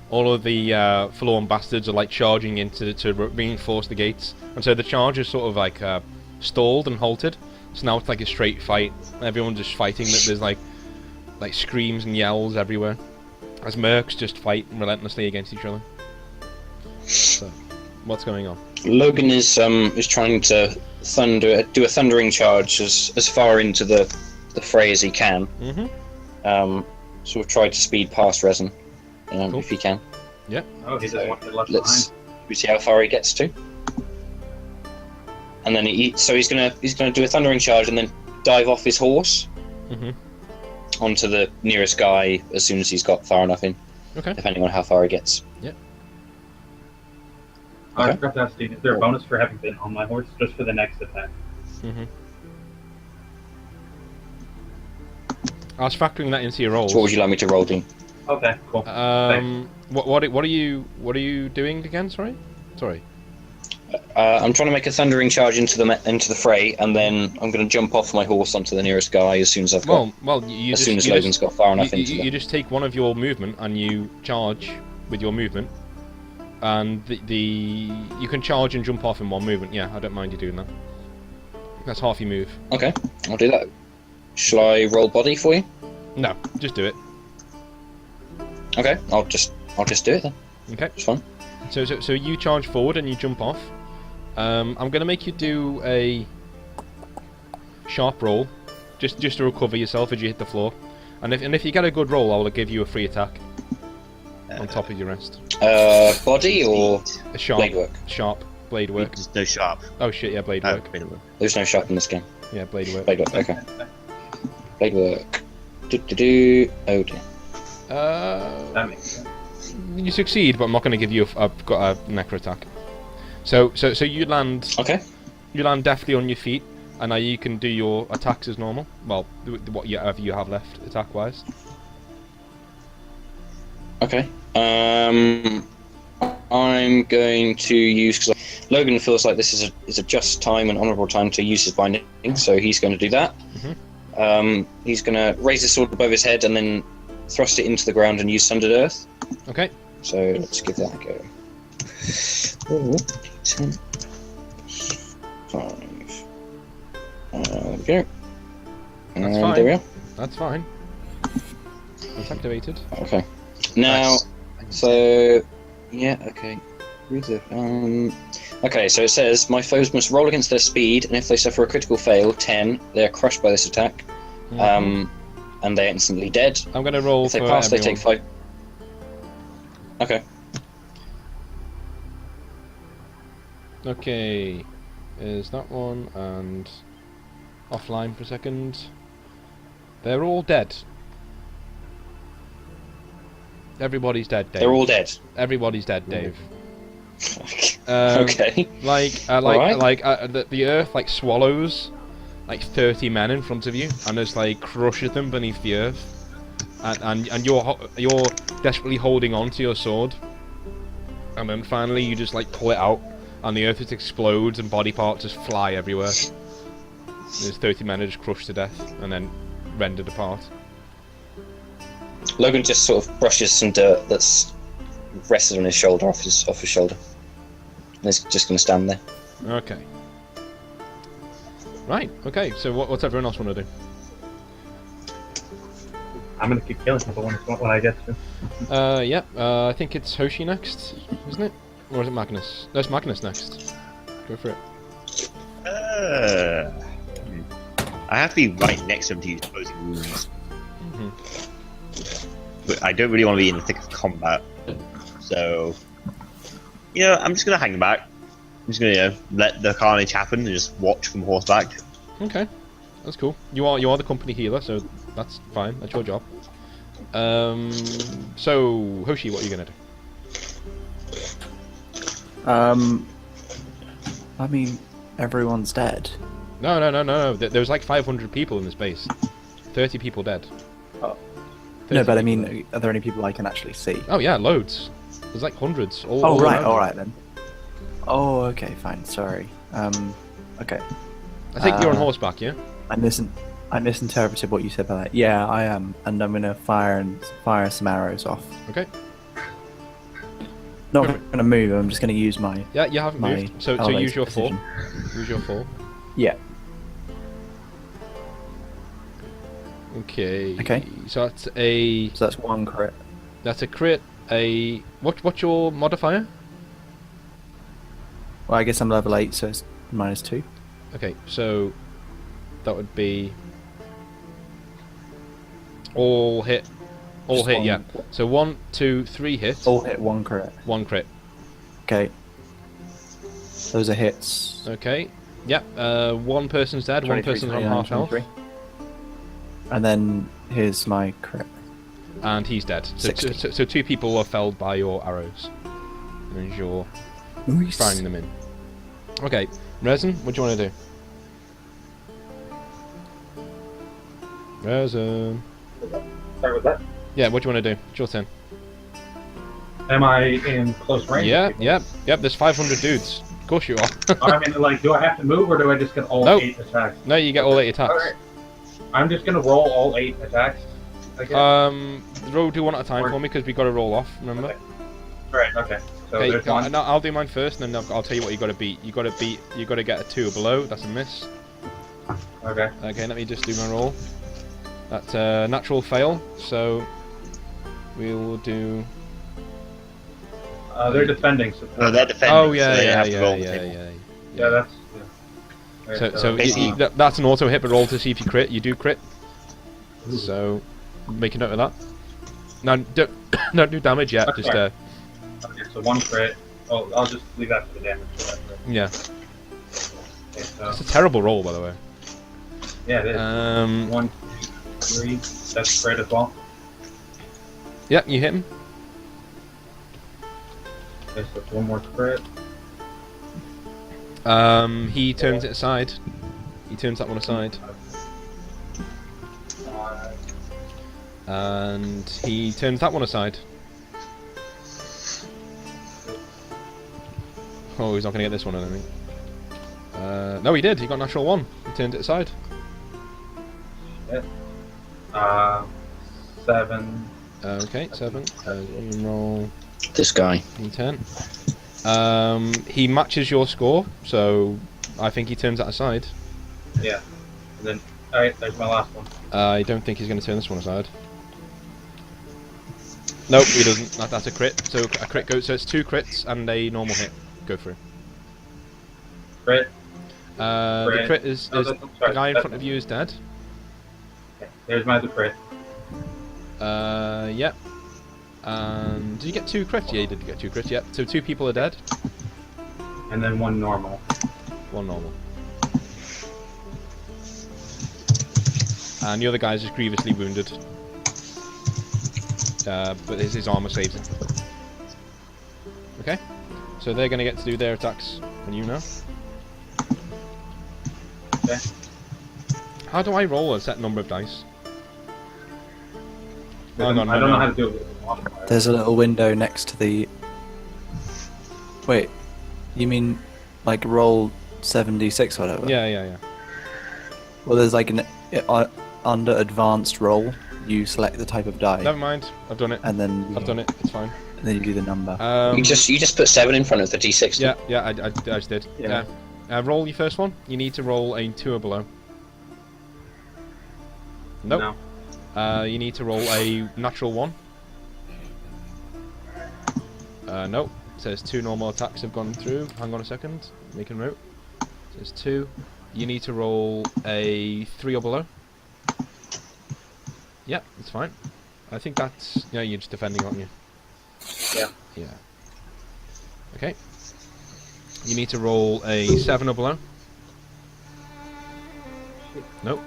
all of the forlorn bastards are like charging in to reinforce the gates, and so the charge is sort of like stalled and halted. So now it's like a straight fight. Everyone's just fighting. There's like screams and yells everywhere, as mercs just fight relentlessly against each other. So, what's going on? Logan is trying to do a thundering charge as far into the fray as he can. Mm-hmm. Sort of try to speed past Resin, Cool. if he can. Yeah. Oh, he doesn't want to get left Let's we see how far he gets to. And then he's gonna do a thundering charge and then dive off his horse onto the nearest guy as soon as he's got far enough in. Okay. Depending on how far he gets. Yep. I forgot to ask Steve, is there a bonus for having been on my horse, just for the next attack? Mm-hmm. I was factoring that into your rolls. So what would you like me to roll, Dean? Okay, cool. What are you doing again? Sorry. I'm trying to make a thundering charge into the fray, and then I'm going to jump off my horse onto the nearest guy as soon as I've got. As soon as Logan's got far enough into you that. just take one of your movement and you charge with your movement, and you can charge and jump off in one movement. Yeah, I don't mind you doing that. That's half your move. Okay, I'll do that. Shall I roll body for you? No, just do it. Okay, I'll just do it then. Okay. It's fine. So you charge forward and you jump off. I'm gonna make you do a sharp roll, just to recover yourself as you hit the floor. And if you get a good roll, I will give you a free attack on top of your rest. Body or A sharp blade work? Sharp blade work. There's no sharp. Oh shit, yeah, blade work. There's no sharp in this game. Yeah, blade work. Blade work. Okay. Blade work. Oh dear. That makes sense. You succeed, but I'm not going to give you I've got a necro attack. So you land. Okay. You land deftly on your feet, and now you can do your attacks as normal. Well, whatever you have left attack wise. Okay. I'm going to use because Logan feels like this is a just time and honourable time to use his binding, so he's going to do that. He's going to raise his sword above his head and then thrust it into the ground and use Sundered Earth. Okay. So let's give that a go. 10, 5. There we go. And fine. there we are. That's fine. It's activated. Okay. Now, so yeah, okay. Okay, so it says my foes must roll against their speed, and if they suffer a critical fail, 10, they are crushed by this attack, and they're instantly dead. I'm going to roll. If they for pass, everyone. they take 5. Okay. Okay, is that one and offline for a second. They're all dead. Everybody's dead, Dave. They're all dead. Everybody's dead, Dave. Okay. The earth like swallows like 30 men in front of you and just like crushes them beneath the earth, and you're desperately holding on to your sword, and then finally you just like pull it out, and the earth just explodes and body parts just fly everywhere. There's 30 men are just crushed to death and then rendered apart. Logan just sort of brushes some dirt that's rested on his shoulder off his shoulder. And he's just going to stand there. Okay. Right. Okay. So what's everyone else want to do? I'm gonna keep killing people when I get to. Yeah. I think it's Hoshi next, isn't it? Or is it Magnus? No, it's Magnus next. Go for it. I have to be right next to him to use opposing wounds. But I don't really want to be in the thick of combat. So, I'm just going to hang back. I'm just going to let the carnage happen and just watch from horseback. Okay. That's cool. You are the company healer, so that's fine. That's your job. So, Hoshi, what are you going to do? I mean, everyone's dead. No. There was like 500 people in this base. 30 people dead. Oh. 30 No, but I people dead. mean, are there any people I can actually see? Oh yeah, loads. There's like hundreds. Oh, right, around. alright then. Oh, okay, fine, sorry. Okay. I think you're on horseback, yeah? I misinterpreted what you said by that. Yeah, I am, and I'm gonna fire some arrows off. Okay. Not gonna move. I'm just gonna use my. Yeah, you haven't my moved. So elevated use your precision. fall. Use your fall. Yeah. Okay. Okay. So that's a. So that's one crit. That's a crit. What's your modifier? Well, I guess I'm level 8, so it's -2. Okay, so that would be all hit. All Just hit, one. yeah. So 1, 2, 3 hits. All hit, one crit. 1 crit. Okay. Those are hits. Okay. Yep. One person's dead. One 23, person's on 29, half health, 23. And then here's my crit. and he's dead. So 60. so 2 people are felled by your arrows, and you're Nice. firing them in. Okay, Resin, what do you want to do? Resin. Sorry with that. Yeah, what do you want to do? It's your turn. Am I in close range? Yeah, with people? yep. There's 500 dudes. Of course you are. I mean, like, do I have to move or do I just get all Nope. 8 attacks? No, you get all 8 attacks. Alright. I'm just gonna roll all 8 attacks. I guess. Roll do one at a time for me because we got to roll off. Remember? Okay. Right. Okay. So Okay, there's one. I'll do mine first, and then I'll tell you what you got to beat. You got to get a 2 or below. That's a miss. Okay. Okay, let me just do my roll. That's a natural fail. So we will do. They're defending. So No, they're defending. Oh so yeah, they yeah, have to roll yeah, the yeah, table. yeah. yeah, that's. Yeah. So, Right, so basically- that's an auto hit, but roll to see if you crit. You do crit. Ooh. So make a note of that. Now don't do damage yet. That's Just fine. Okay, so 1 crit. Oh, I'll just leave that for the damage. For that, right? yeah. Okay, so It's a terrible roll, by the way. yeah, it is. 1, 2, 3. That's crit as well. Yeah, you hit him. Okay, so 1 more crit. He turns it aside. He turns that one aside, and he turns that one aside. Oh, he's not going to get this one, I don't think. No, he did. He got natural 1. He turned it aside. 7. Okay, 7. You roll This guy. d10. He matches your score, so I think he turns that aside. Yeah. And then, alright, there's my last one. I don't think he's going to turn this one aside. Nope, he doesn't. That's a crit. So a crit goes. So it's 2 crits and a normal hit. Go through. Crit. The Crit. crit is Oh, the sorry, guy in that's- front of you is dead. Okay, there's my other crit. Yep. And did you get 2 crits? Yeah, you did get 2 crits. Yep. So 2 people are dead. And then 1 normal. 1 normal. And the other guy's just grievously wounded. But his armor saves him. Okay. So they're going to get to do their attacks on you now. Okay. How do I roll a set number of dice? I Hang don't on, know how to do it with the modifier. There's a little window next to the. Wait, you mean like roll 7d6 or whatever? Yeah. Well, there's like an under advanced roll. You select the type of die, Never mind. I've done it. and then I've done it. It's fine. and then you do the number. You just put 7 in front of the d6. Yeah. I just did. Yeah. Roll your first one. You need to roll a 2 or below. Nope. No. You need to roll a natural 1. Nope. It says 2 normal attacks have gone through. Hang on a second. Make a note. It says 2. You need to roll a 3 or below. Yeah, it's fine. I think that's... Yeah, you're just defending, aren't you? Yeah. Yeah. Okay. You need to roll a 7 or below. Nope.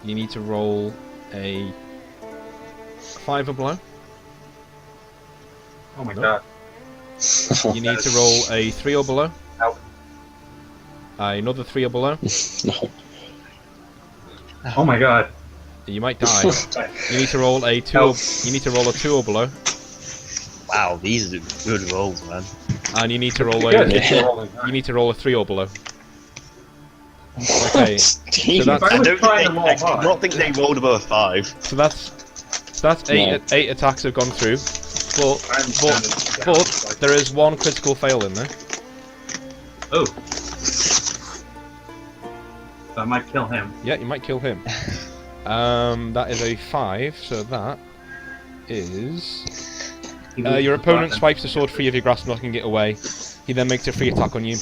You need to roll a 5 or below. Oh my Nope. god. You need to roll a 3 or below. Out. Another 3 or below. No. Oh my god. You might die. You need to roll a 2. You need to roll a 2 or below, Wow, these are good rolls, man. and you need to roll Good. a. Yeah. You need to roll a 3 or below. Okay. Steve. that's- I was don't trying think to roll I high. do not think they rolled above a 5. So that's No. 8 attacks have gone through, but I'm but there is 1 critical fail in there. Oh. That might kill him. Yeah, you might kill him. That is a 5, so that is... He loses your his opponent weapon. swipes the sword free of your grasp, knocking it away. He then makes a free attack on you.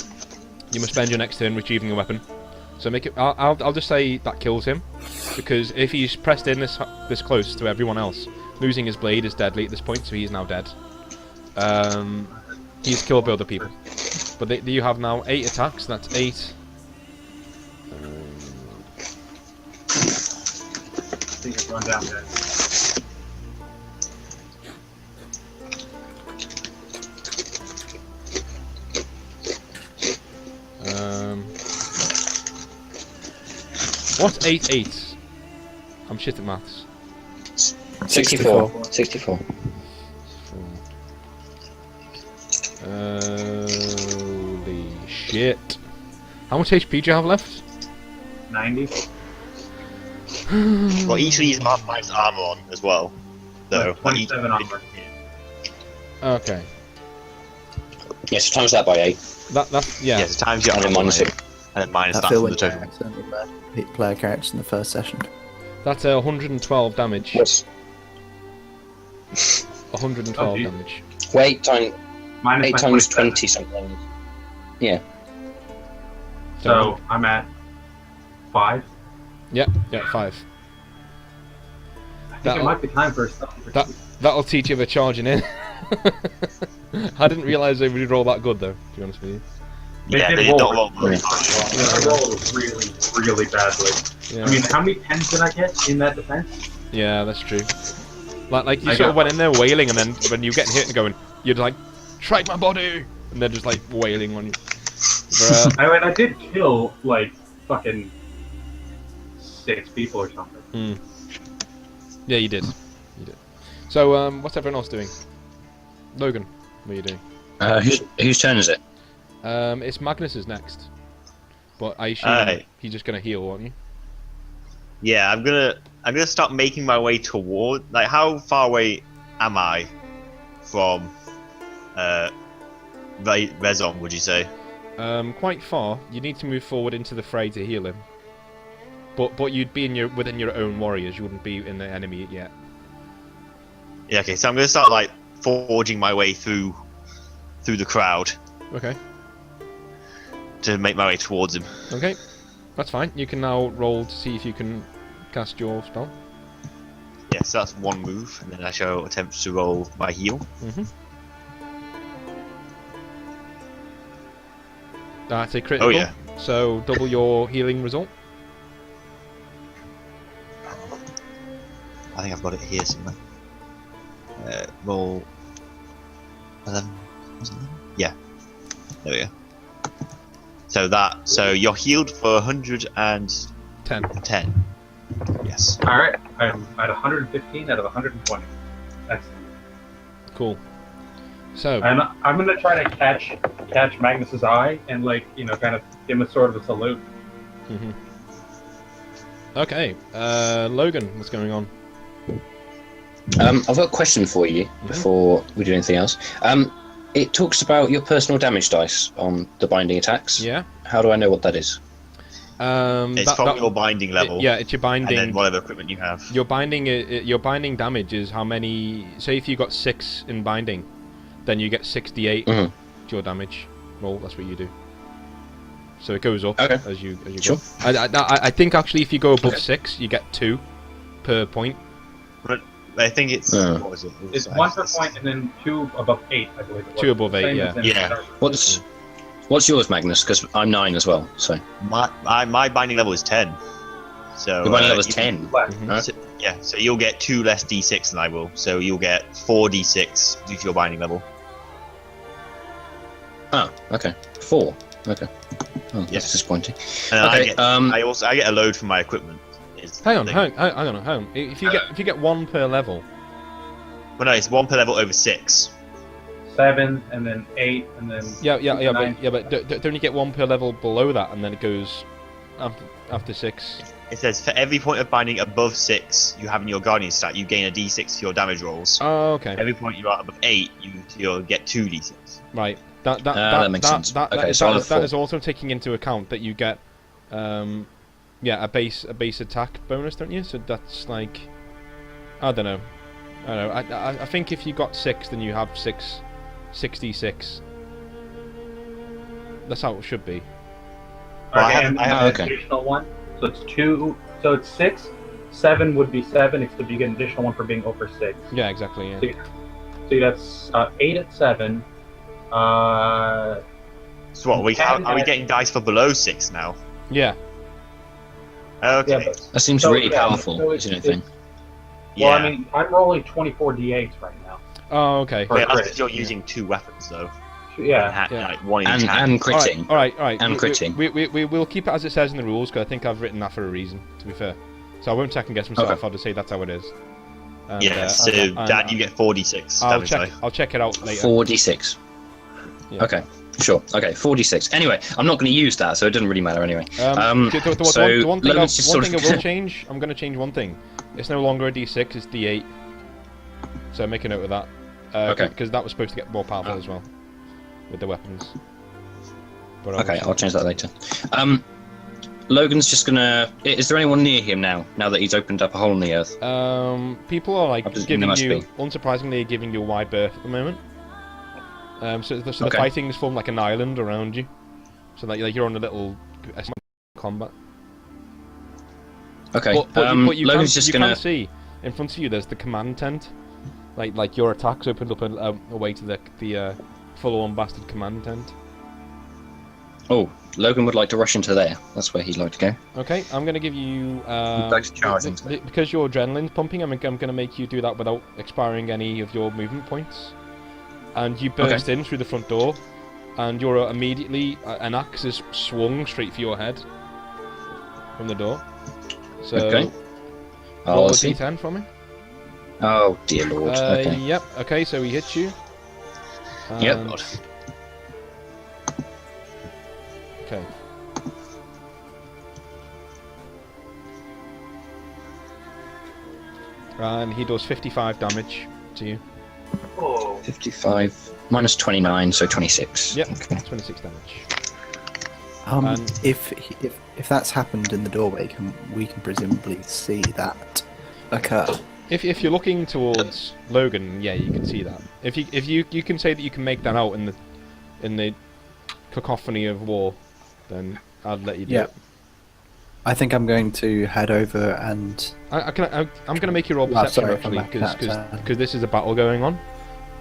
You must spend your next turn retrieving the weapon. So make it. I'll just say that kills him, because if he's pressed in this close to everyone else, losing his blade is deadly at this point, so he's now dead. He's killed by other people. But you have now 8 attacks. That's 8. I think it's going down there. What's 8 8? I'm shit at maths. 64. 64. Holy shit. How much HP do you have left? 90. Well, each of these have nice armor on as well. So, 27 armor. Okay. Yes, times that by 8. That's yeah. Yeah, so times your And then armor minus by 6. eight, and then minus I that feel from when the you total. accidentally murder player characters in the first session. That's 112 damage. Yes. 112 Oh, geez. damage. Well, 8 times Minus my 20 27. something. Yeah. So I'm at 5. Yeah, 5. I think That'll- it might be time for a stuff. That'll teach you the charging in. I didn't realise they would roll that good though, to be honest with you. Yeah, They they did did not roll. roll very Yeah. high. I rolled really badly. Yeah, I mean, how many 10s did I get in that defense? yeah, that's true. Like you I sort of got- went in there wailing, and then when you get hit and going, you'd like, strike my body, and they're just like wailing on you. Bruh. I mean, I did kill like fucking 6 people or something. Yeah, you did. You did. So, what's everyone else doing? Logan, what are you doing? Whose turn is it? It's Magnus's next. But I assume Aye. he's just gonna heal, aren't you? Yeah, I'm gonna start making my way toward. Like, how far away am I from Rezon? Would you say? Quite far. You need to move forward into the fray to heal him. But you'd be within your own warriors. You wouldn't be in the enemy yet. Yeah. Okay. So I'm gonna start like forging my way through the crowd Okay. to make my way towards him. Okay. That's fine. You can now roll to see if you can cast your spell. Yeah. So that's one move, and then I shall attempt to roll my heal. Mm-hmm. That's a critical. Oh yeah. So double your healing result. I think I've got it here somewhere. Roll 11. Was it 11? Yeah. There we go. So you're healed for 110. 10. Yes. Alright, I'm at 115 out of 120. Excellent. Cool. So And I'm gonna try to catch Magnus's eye and kind of give him a sort of a salute. mhm. Okay. Logan, what's going on? I've got a question for you before we do anything else. It talks about your personal damage dice on the binding attacks. Yeah. How do I know what that is? It's from your binding level. Yeah, it's your binding. And then whatever equipment you have. Your binding damage is how many. Say if you got 6 in binding, then you get 68 Mhm. to your damage roll. That's what you do. So it goes up Okay. as you Sure. go. I think actually if you go above 6, you get 2 per point. But I think it's what was it? It's 1 per point and then 2 above 8, I believe it was. 2 above 8, Same yeah. as in Yeah. Star Wars. What's yours, Magnus? Because I'm 9 as well. So my binding level is 10. So your binding level is you- 10. Left. Mhm. Huh? So, yeah, so you'll get 2 less d6 than I will. So you'll get 4d6 due to your binding level. Oh, okay. 4. Okay. Oh, that's Yes. disappointing. And Okay, I get a load from my equipment. Is the Hang on, thing. hang on. If you get one per level, Well, no, it's 1 per level over 6. 7, and then 8, and then yeah, 9. but don't you get one per level below that, and then it goes after 6? It says for every point of binding above 6 you have in your guardian stat, you gain a d6 to your damage rolls. Oh, okay. Every point you are above 8, you'll get 2 d6. Right. That makes sense. Okay, so that is also taking into account that you get, a base attack bonus, don't you? So that's like, I don't know. I think if you got 6, then you have 66. That's how it should be. Well, Okay, I have an okay. additional one. So it's 2. So it's 6. 7 would be 7, except you get an additional one for being over 6. Yeah, exactly. Yeah. So that's 8 at 7. So what, are we getting dice for below 6 now? Yeah. Okay. Yeah, but, That seems So, really yeah, powerful, so isn't it? it's- Thing. well, Yeah. I mean, I'm rolling 24 d8s right now. Oh, okay. For Yeah, a that's crit. because you're using 2 weapons though. Yeah. Yeah. Like 1 in each hand. And critting. All right. And critting. We'll keep it as it says in the rules, because I think I've written that for a reason, to be fair. So I won't second guess myself. Okay. I'll just say that's how it is. And, Yeah, so and- Dan, you get 4d6 I'll damage check it out later. 4d6. Yeah. Okay, sure. Okay, 4d6. Anyway, I'm not going to use that, so it doesn't really matter anyway. The one thing I will change, I'm going to change one thing. It's no longer a d6, it's d8. So make a note of that. Okay. Because that was supposed to get more powerful as well. With the weapons. But Okay, I'll change that later. Logan's just gonna... Is there anyone near him now that he's opened up a hole in the earth? People are like I presume giving there must you, be. unsurprisingly, giving you a wide berth at the moment. So the Okay. fighting is formed like an island around you. So like you're on a little combat. Okay, But you Logan's can, just you gonna... can see in front of you. There's the command tent. Like your attacks opened up away to the full-on bastard command tent. Oh, Logan would like to rush into there. That's where he'd like to go. Okay, I'm gonna give you likes to charge into it. because your adrenaline's pumping. I'm gonna make you do that without expiring any of your movement points. And you burst in through the front door, and you're immediately an axe is swung straight for your head from the door. So Okay. roll a let's see. d10 for me. Oh, dear lord. Okay. Yep. Okay, so he hits you. Yep. And- Okay. And he does 55 damage to you. Oh. 55 minus 29, so 26. Yep. Okay. 26 damage. Um, if that's happened in the doorway, we can presumably see that occur. If you're looking towards Logan, yeah, you can see that. If you can say that you can make that out in the cacophony of war, then I'd let you do Yeah. it. I think I'm going to head over and I'm gonna make you roll Oh, perception sorry, actually, I'm back at, because this is a battle going on,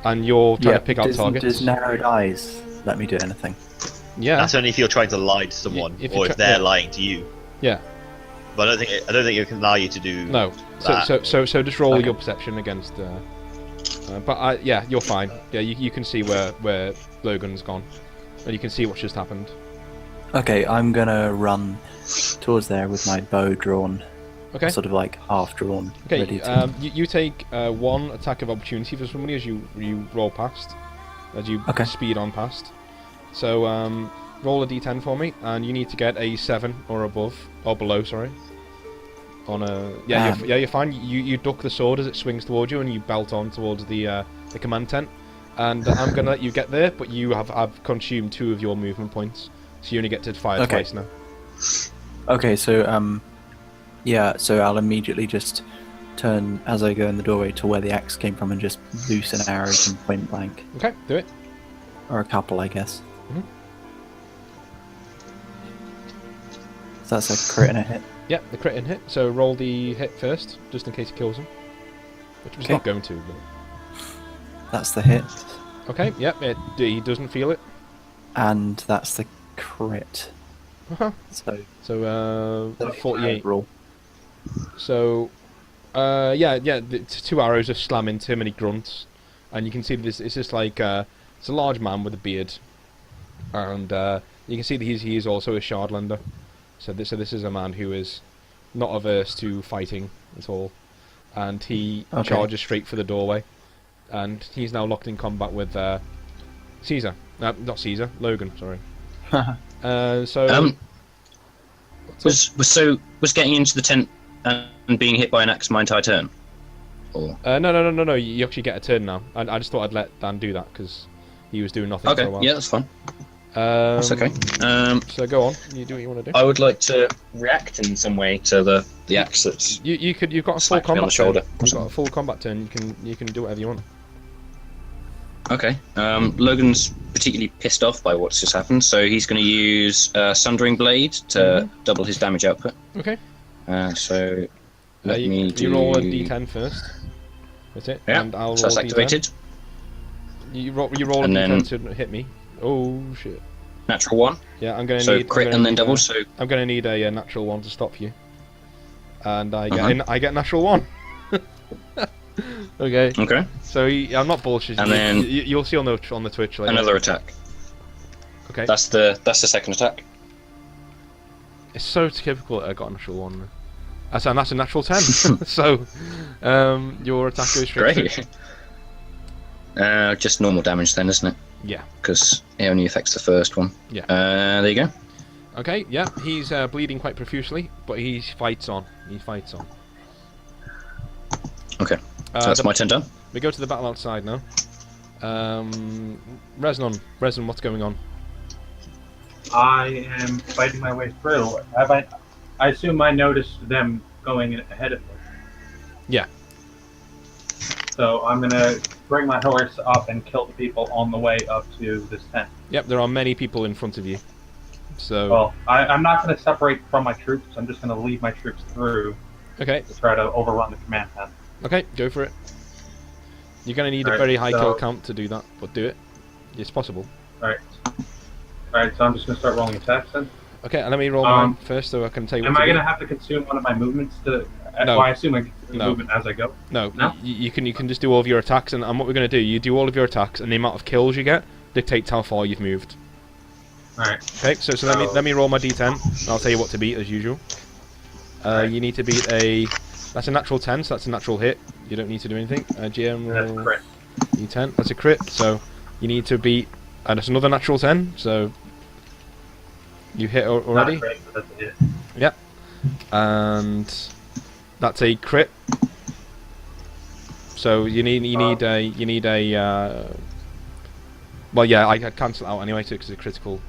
and you're trying to pick out targets. Does narrowed eyes let me do anything? Yeah. That's only if you're trying to lie to someone, If you or try- if they're yeah. lying to you. Yeah. But I don't think it can allow you to do. No. that. So just roll Okay. your perception against. But yeah, you're fine. Yeah, you can see where Logan's gone, and you can see what's just happened. Okay, I'm gonna run towards there with my bow drawn, Okay. sort of like half drawn, ready Okay. to. You take one attack of opportunity for somebody as you roll past, as you Okay. speed on past. So roll a d10 for me, and you need to get a 7 or above or below. Sorry. On a you're fine. You duck the sword as it swings towards you, and you belt on towards the command tent. And I'm gonna let you get there, but you have consumed 2 of your movement points, so you only get to fire Okay. twice now. Okay, so yeah, so I'll immediately just turn as I go in the doorway to where the axe came from and just loose an arrow from point blank, Okay, do it. or a couple, I guess. Mhm. So that's a crit and a hit. Yeah, the crit and hit. So roll the hit first, just in case it kills him. Which was Okay. not going to. But... That's the hit, Okay, yep, he doesn't feel it. and that's the crit. Uh-huh. So So 48. roll. So the 2 arrows just slam into him and he grunts, and you can see this. It's just like it's a large man with a beard, and You can see that he is also a shardlender. So this is a man who is not averse to fighting at all, and he charges straight for the doorway, and he's now locked in combat with Caesar. Not Caesar, Logan. Sorry. Was getting into the tent and being hit by an axe my entire turn? Or No. You actually get a turn now. I just thought I'd let Dan do that because he was doing nothing for a while. Yeah, that's fine. That's okay. So go on. You do what you want to do. I would like to react in some way to the axe that's. You've got a full smacked me on combat the shoulder. turn. You've got a full combat turn. You can do whatever you want. Okay. Logan's particularly pissed off by what's just happened, so he's going to use Sundering Blade to double his damage output. Okay. So let me do. You roll a d10 first. That's it. Yeah. And I'll so roll that's activated. You roll a And d10 to hit me. Oh shit. Natural 1. Yeah, I'm gonna So need. crit and then double. So I'm gonna need a natural 1 to stop you. And I get natural 1. Okay. Okay. So I'm not bullshitting. And then you'll see on the Twitch later. Another attack. Okay. That's the second attack. It's so typical that I got a natural 1. That's a natural 10. So your attack goes straight. Great. Just normal damage then, isn't it? Yeah. Because it only affects the first one. Yeah. There you go. Okay. Yeah. He's bleeding quite profusely, but he fights on. Okay. So that's my turn done. We go to the battle outside now. Resnon, what's going on? I am fighting my way through. I assume I noticed them going ahead of me. Yeah. So I'm gonna bring my horse up and kill the people on the way up to this tent. Yep, there are many people in front of you. So. Well, I'm not gonna separate from my troops. I'm just gonna lead my troops through. Okay. To try to overrun the command tent. Okay, go for it. You're going to need a very high kill count to do that, but do it. It's possible. Alright, so I'm just going to start rolling attacks then. Okay, and let me roll mine first so I can tell you what am to I do. going to have to consume one of my movements to... No. Well, I assume I can consume movement as I go. No? You can just do all of your attacks, and what we're going to do, you do all of your attacks, and the amount of kills you get dictates how far you've moved. Alright. Okay, so let me roll my d10, and I'll tell you what to beat as usual. You need to beat a... That's a natural 10, so that's a natural hit. You don't need to do anything. GM roll That's crit. D10. That's a crit, so you need to beat... And it's another natural 10, so... You hit already? Not crit, but that's a hit. Yep. And... That's a crit. So you need a... Well, yeah, I cancel it out anyway, because it's a critical...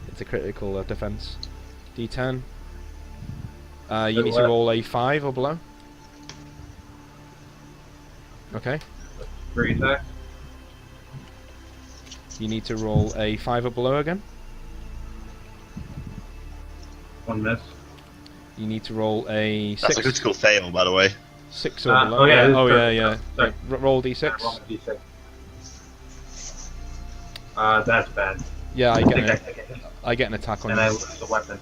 It's a critical defense. D10. You need to roll a 5 or below. Okay. 3 attack. You need to roll a 5 or below again. 1 miss. You need to roll a 6. That's a critical fail, by the way. 6 or below. Yeah. Sorry. Roll d6. Roll D6. That's bad. Yeah, I get an attack on and you. I lose the weapon.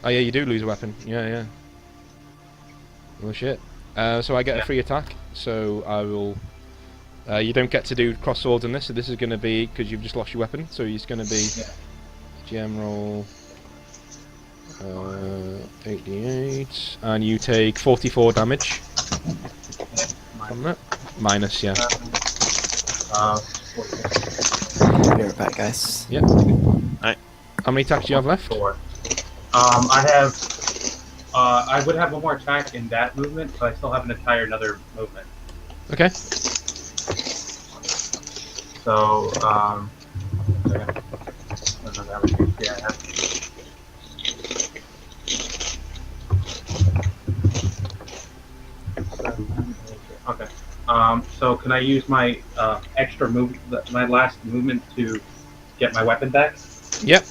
Oh yeah, you do lose a weapon. Yeah. Well, shit. So I get a free attack. So I will. You don't get to do cross swords in this. So this is going to be because you've just lost your weapon. So it's going to be GM roll 8d8, and you take 44 damage from that. Minus, yeah. Be right back, guys. Yeah. Alright. How many attacks do you have left? 4. I have. I would have one more attack in that movement, so I still have an entire another movement. Okay. So, yeah, I have. Okay. So can I use my extra move, my last movement to get my weapon back? Yep.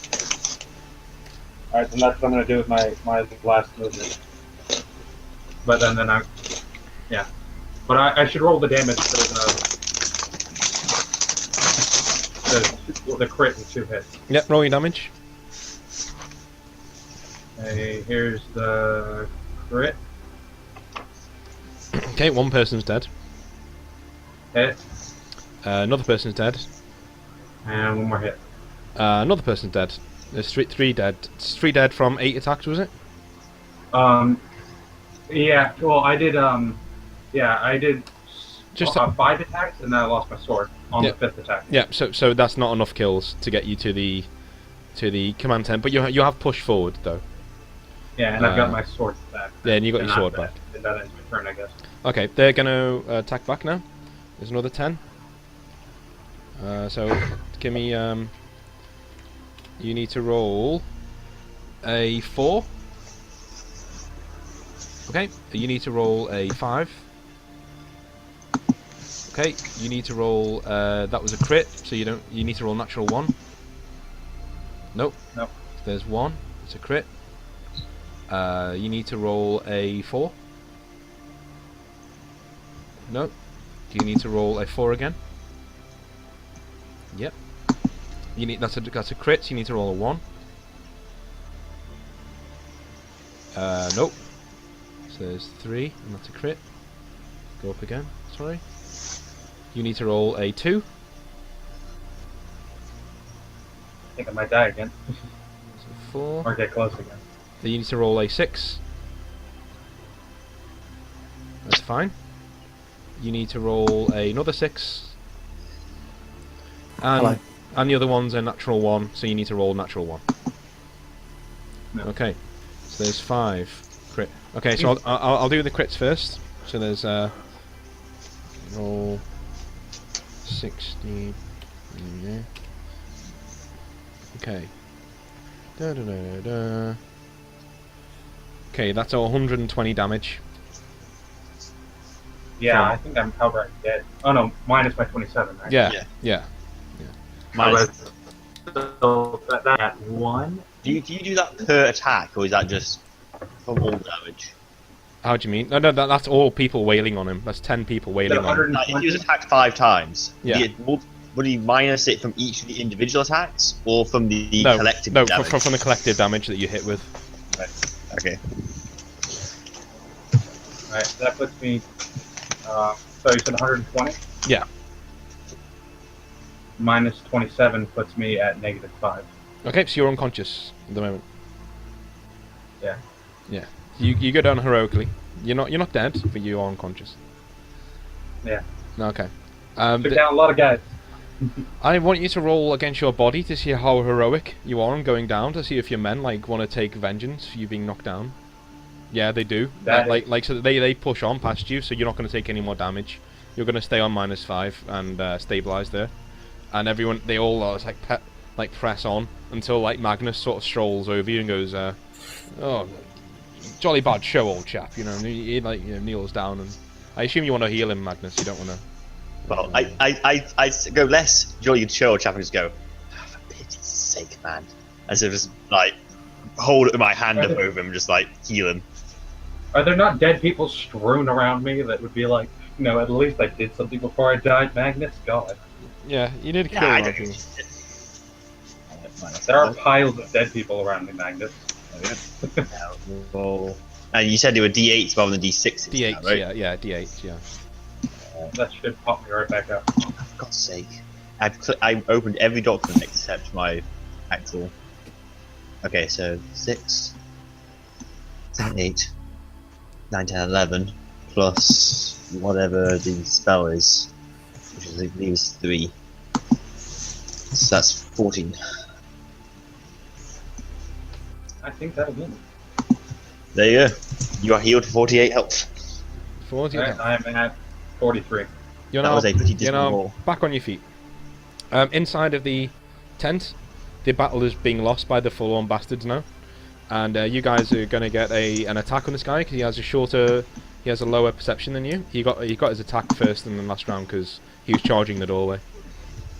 Alright, then that's what I'm going to do with my last movement. But then yeah. But I should roll the damage for the crit and 2 hits. Yep, roll your damage. Okay, here's the crit. Okay, one person's dead. Hit. Another person's dead. And one more hit. Another person's dead. There's three dead. It's 3 dead from 8 attacks, was it? Yeah. Well, I did. I did. Just 5 attacks, and then I lost my sword on Yeah. the 5th attack. Yeah. So that's not enough kills to get you to the command tent, but you have pushed forward though. Yeah, and I've got my sword back. Yeah, and you got And your sword after back. that, that ends my turn, I guess. Okay, they're gonna attack back now. There's another 10. So give me. You need to roll a 4. Okay, you need to roll a 5. Okay, you need to roll. That was a crit, so you don't. You need to roll natural 1. Nope. Nope. There's 1. It's a crit. You need to roll a 4. Nope. Do you need to roll a 4 again? Yep. You need that's a crit. So you need to roll a 1. Nope. So there's 3, and that's a crit. Go up again. Sorry. You need to roll a 2. I think I might die again. So 4. Or get close again. Then you need to roll a 6. That's fine. You need to roll another 6. Hello. And the other one's a natural 1, so you need to roll natural 1. No. Okay. So there's 5 crit. Okay, so I'll do the crits first. So there's roll 60. Yeah. Okay. Da da da da. Okay, that's 120 damage. Yeah, I think I'm outright dead. Oh no, minus my 27, right? Yeah. Minus. So that 1. Do you do that per attack, or is that just from all damage? How do you mean? No, that's all people wailing on him. That's 10 people wailing on him. Like, if he was attacked 5 times, Yeah. would he minus it from each of the individual attacks, or from the No, collective no, damage? from the collective damage that you hit with. Okay. Alright, so that puts me. So you said 120? Yeah. Minus 27 puts me at -5. Okay, so you're unconscious at the moment. Yeah. Yeah. You go down heroically. You're not dead, but you are unconscious. Yeah. Okay. Took down a lot of guys. I want you to roll against your body to see how heroic you are on going down, to see if your men want to take vengeance for you being knocked down. Yeah, they do. So they push on past you, so you're not going to take any more damage. You're going to stay on -5 and stabilize there. And everyone, they all press on until Magnus sort of strolls over you and goes, "Oh, jolly bad show, old chap." You know, and he kneels down, and I assume you want to heal him, Magnus. You don't want to. Well, I go less jolly show, chap, and just go, "Oh, for pity's sake, man," and so just hold my hand up over him, just heal him. Are there not dead people strewn around me that would be like, at least I did something before I died, Magnus? God. Yeah, you need to kill Yeah, I him. don't. There are piles of dead people around me, Magnus. Roll. And you said they were D8s rather than D6s. D8s, now, right? yeah, D8s, yeah. That should pop me right back up. For God's sake. I opened every document except my actual. Okay, so 6, 7, 8, 9, 10, 11, plus whatever the spell is, which I believe is 3. So that's 14. I think that'll win. There you go. You are healed for 48 health. 40. I'm at 43. You're That now, was a pretty you're dismal now roll. back on your feet. Inside of the tent, the battle is being lost by the full-on bastards now, and you guys are going to get an attack on this guy because he has a lower perception than you. He got his attack first in the last round because he was charging the doorway.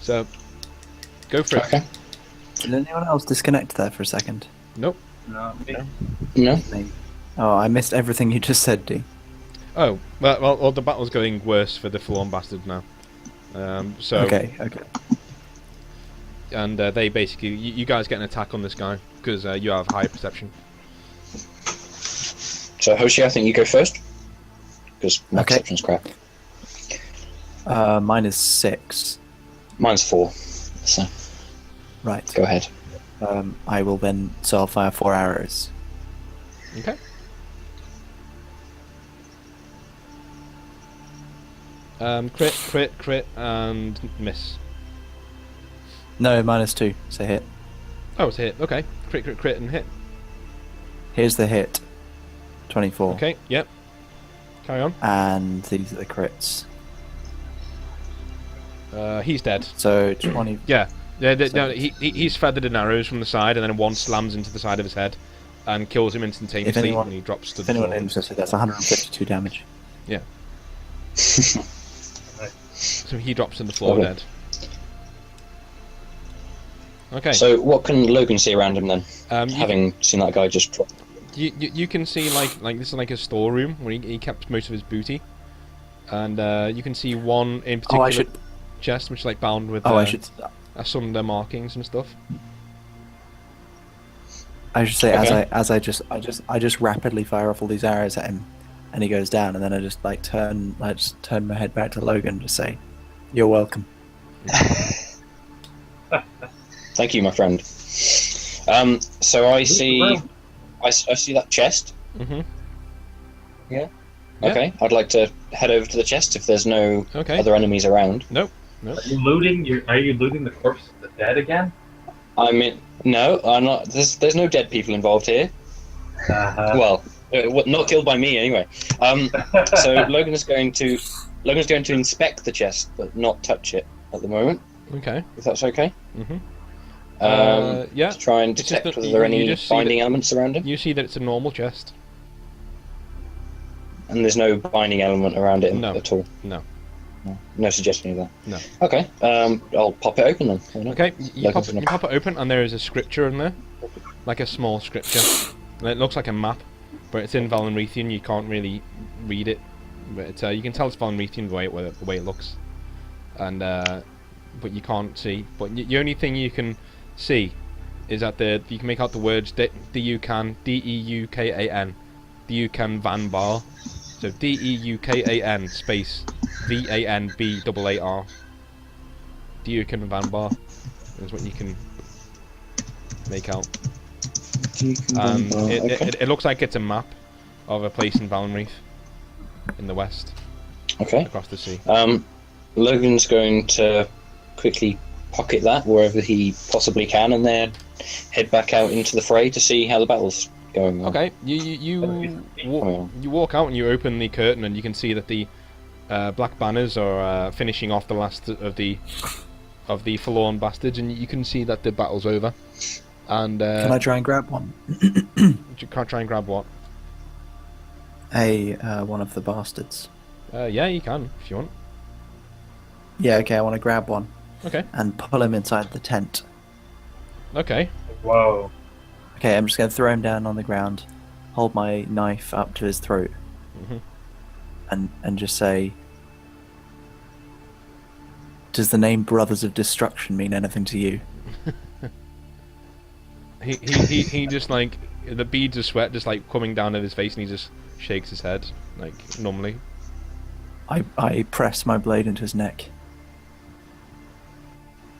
So, go for it. Okay. Did anyone else disconnect there for a second? Nope. No, me. No. Me. Oh, I missed everything you just said, D. Oh, well, the battle's going worse for the full-on bastards now. Okay. And they basically, you guys get an attack on this guy because you have high perception. So Hoshi, I think you go first because my Okay. perception's crap. Mine is 6. Mine's 4. So Right. go ahead. I will then. So I'll fire 4 arrows. Okay. Crit, and miss. No, -2. So hit. Oh, it's a hit. Okay. Crit, and hit. Here's the hit. 24. Okay. Yep. Carry on. And these are the crits. He's dead. So 20. Yeah. No, he's feathered in arrows from the side, and then one slams into the side of his head and kills him instantaneously when he drops to If the anyone floor. interested, that's 152 damage. Yeah. So he drops to the floor Okay. dead. Okay. So what can Logan see around him then? You Having seen that guy just drop. You can see like this is like a storeroom where he kept most of his booty, and you can see one in particular Oh, I should. chest which is like bound with Oh, I should. some markings and stuff. I should say Okay. as I just rapidly fire off all these arrows at him, and he goes down, and then I just turn my head back to Logan to say, "You're welcome." Thank you, my friend. So I see that chest. Mhm. Yeah. Yeah. Okay. I'd like to head over to the chest if there's no Okay. other enemies around. Nope. Are you looting the corpse of the dead again? I mean, no, I'm not. There's no dead people involved here. Well, not killed by me anyway. So Logan's going to inspect the chest, but not touch it at the moment. Okay. If that's okay. Mhm. Yeah. To try and It's just detect that whether there are you any just see binding that- elements around him, You see that it's a normal chest. and there's no binding element around it No. at all. No. No suggestion of that. No. Okay. I'll pop it open then. Why not? Okay. You Logan's pop it open, and there is a scripture in there, like a small scripture. And it looks like a map, but it's in Valenrethian. You can't really read it, but it's, you can tell it's Valenrethian the way it looks, and but you can't see. But the only thing you can see is that you can make out the words Deukan Van Bar. So Deukan space VANBAAR. Deukan Van Bar is what you can make out. It looks like it's a map of a place in Valenreath in the west, Okay. across the sea. Logan's going to quickly pocket that wherever he possibly can, and then head back out into the fray to see how the battle's going on. Okay, you walk out and you open the curtain, and you can see that the black banners are finishing off the last of the forlorn bastards, and you can see that the battle's over. And Can I try and grab one? you can't try and grab what? One of the bastards. Yeah, you can if you want. Yeah, okay, I want to grab one Okay. and pull him inside the tent. Okay. Whoa. Okay, I'm just going to throw him down on the ground, hold my knife up to his throat, Mhm. and just say, "Does the name Brothers of Destruction mean anything to you?" He just like the beads of sweat just like coming down at his face, and he just shakes his head like numbly. I press my blade into his neck.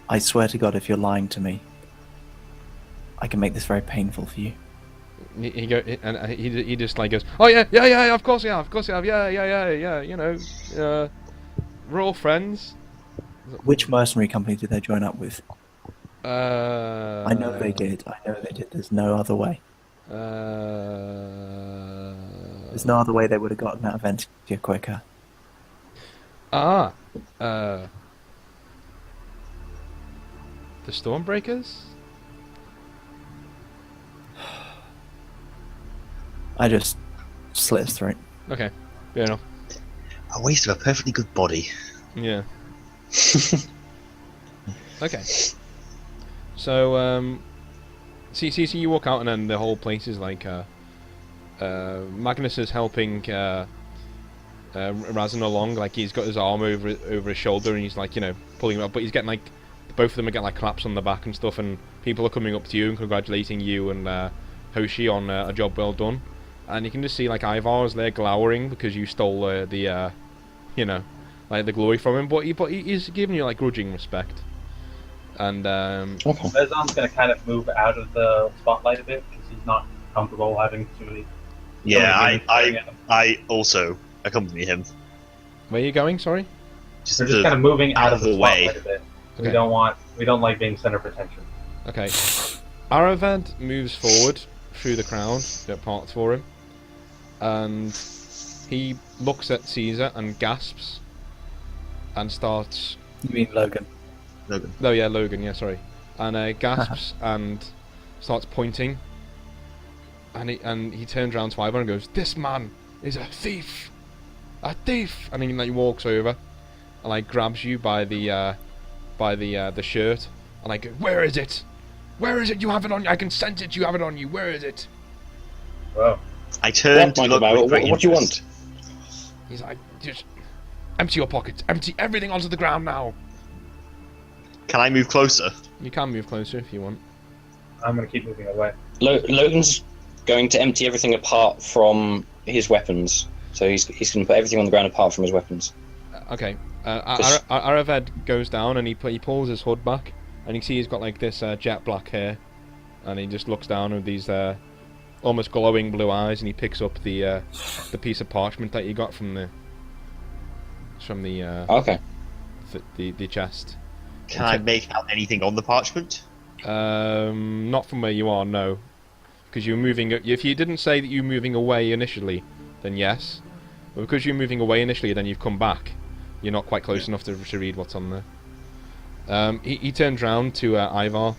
I swear to God, if you're lying to me, I can make this very painful for you. He just like goes, oh yeah, of course you have, yeah, you know, we're all friends. Which mercenary company did they join up with? I I know they did. There's no other way. There's no other way they would have gotten out of Ventia quicker. The Stormbreakers? I just slit his throat. Okay, fair enough. A waste of a perfectly good body. Yeah. Okay. So, see, you walk out, and then the whole place is like, Magnus is helping Razin along. Like, he's got his arm over his shoulder, and he's like, you know, pulling him up. But he's getting like, both of them are getting like claps on the back and stuff, and people are coming up to you and congratulating you and Hoshi on a job well done. And you can just see like Ivar's there glowering because you stole you know, like the glory from him. But he's giving you like grudging respect. And Okay. Vezon's going to kind of move out of the spotlight a bit because he's not comfortable having too many. Yeah, humans staring at him. I also accompany him. where are you going? Sorry. We're just kind of moving out of the way. spotlight a bit. Okay. We don't like being center of attention. Okay. Araved moves forward through the crowd that parts for him, and he looks at Caesar and gasps, and starts. You mean Logan? Logan. No, yeah, Logan. Yeah, sorry. And gasps and starts pointing, and he turns around to Ivar and goes, "This man is a thief, a thief!" And he like walks over, and like grabs you by the shirt, and like, "Where is it? Where is it? You have it on you. I can sense it. You have it on you. Where is it?" Whoa. I turn to Michael, look with great what do you interest. want? He's like, "Just empty your pockets. Empty everything onto the ground now." Can I move closer? You can move closer if you want. I'm going to keep moving away. Logan's going to empty everything apart from his weapons. So he's going to put everything on the ground apart from his weapons. Okay. Araved goes down and he pulls his hood back, and you see he's got like this jet black hair, and he just looks down with these almost glowing blue eyes, and he picks up the piece of parchment that you got from the Okay. the chest. Can I make out anything on the parchment? Not from where you are, no. Because you're moving. If you didn't say that you're moving away initially, then yes. But because you're moving away initially, then you've come back. You're not quite close enough to read what's on there. He turns round to Ivar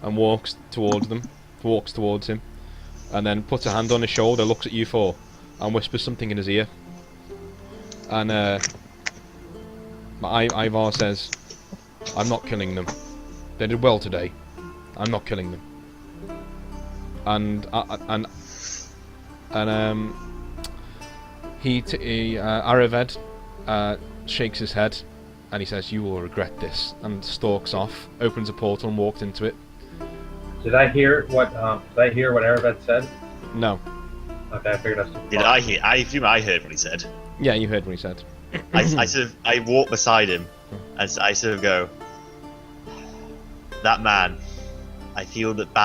and walks towards him, and then puts a hand on his shoulder, looks at you four, and whispers something in his ear. And Ivar says, "I'm not killing them. They did well today. I'm not killing them." And Araved shakes his head, and he says, "You will regret this," and stalks off, opens a portal and walks into it. Did I hear what Arabet said? No. Okay, I figured that's. Did I hear? I assume I heard what he said. Yeah, you heard what he said. I walk beside him, and I sort of go, "That man, I feel that bad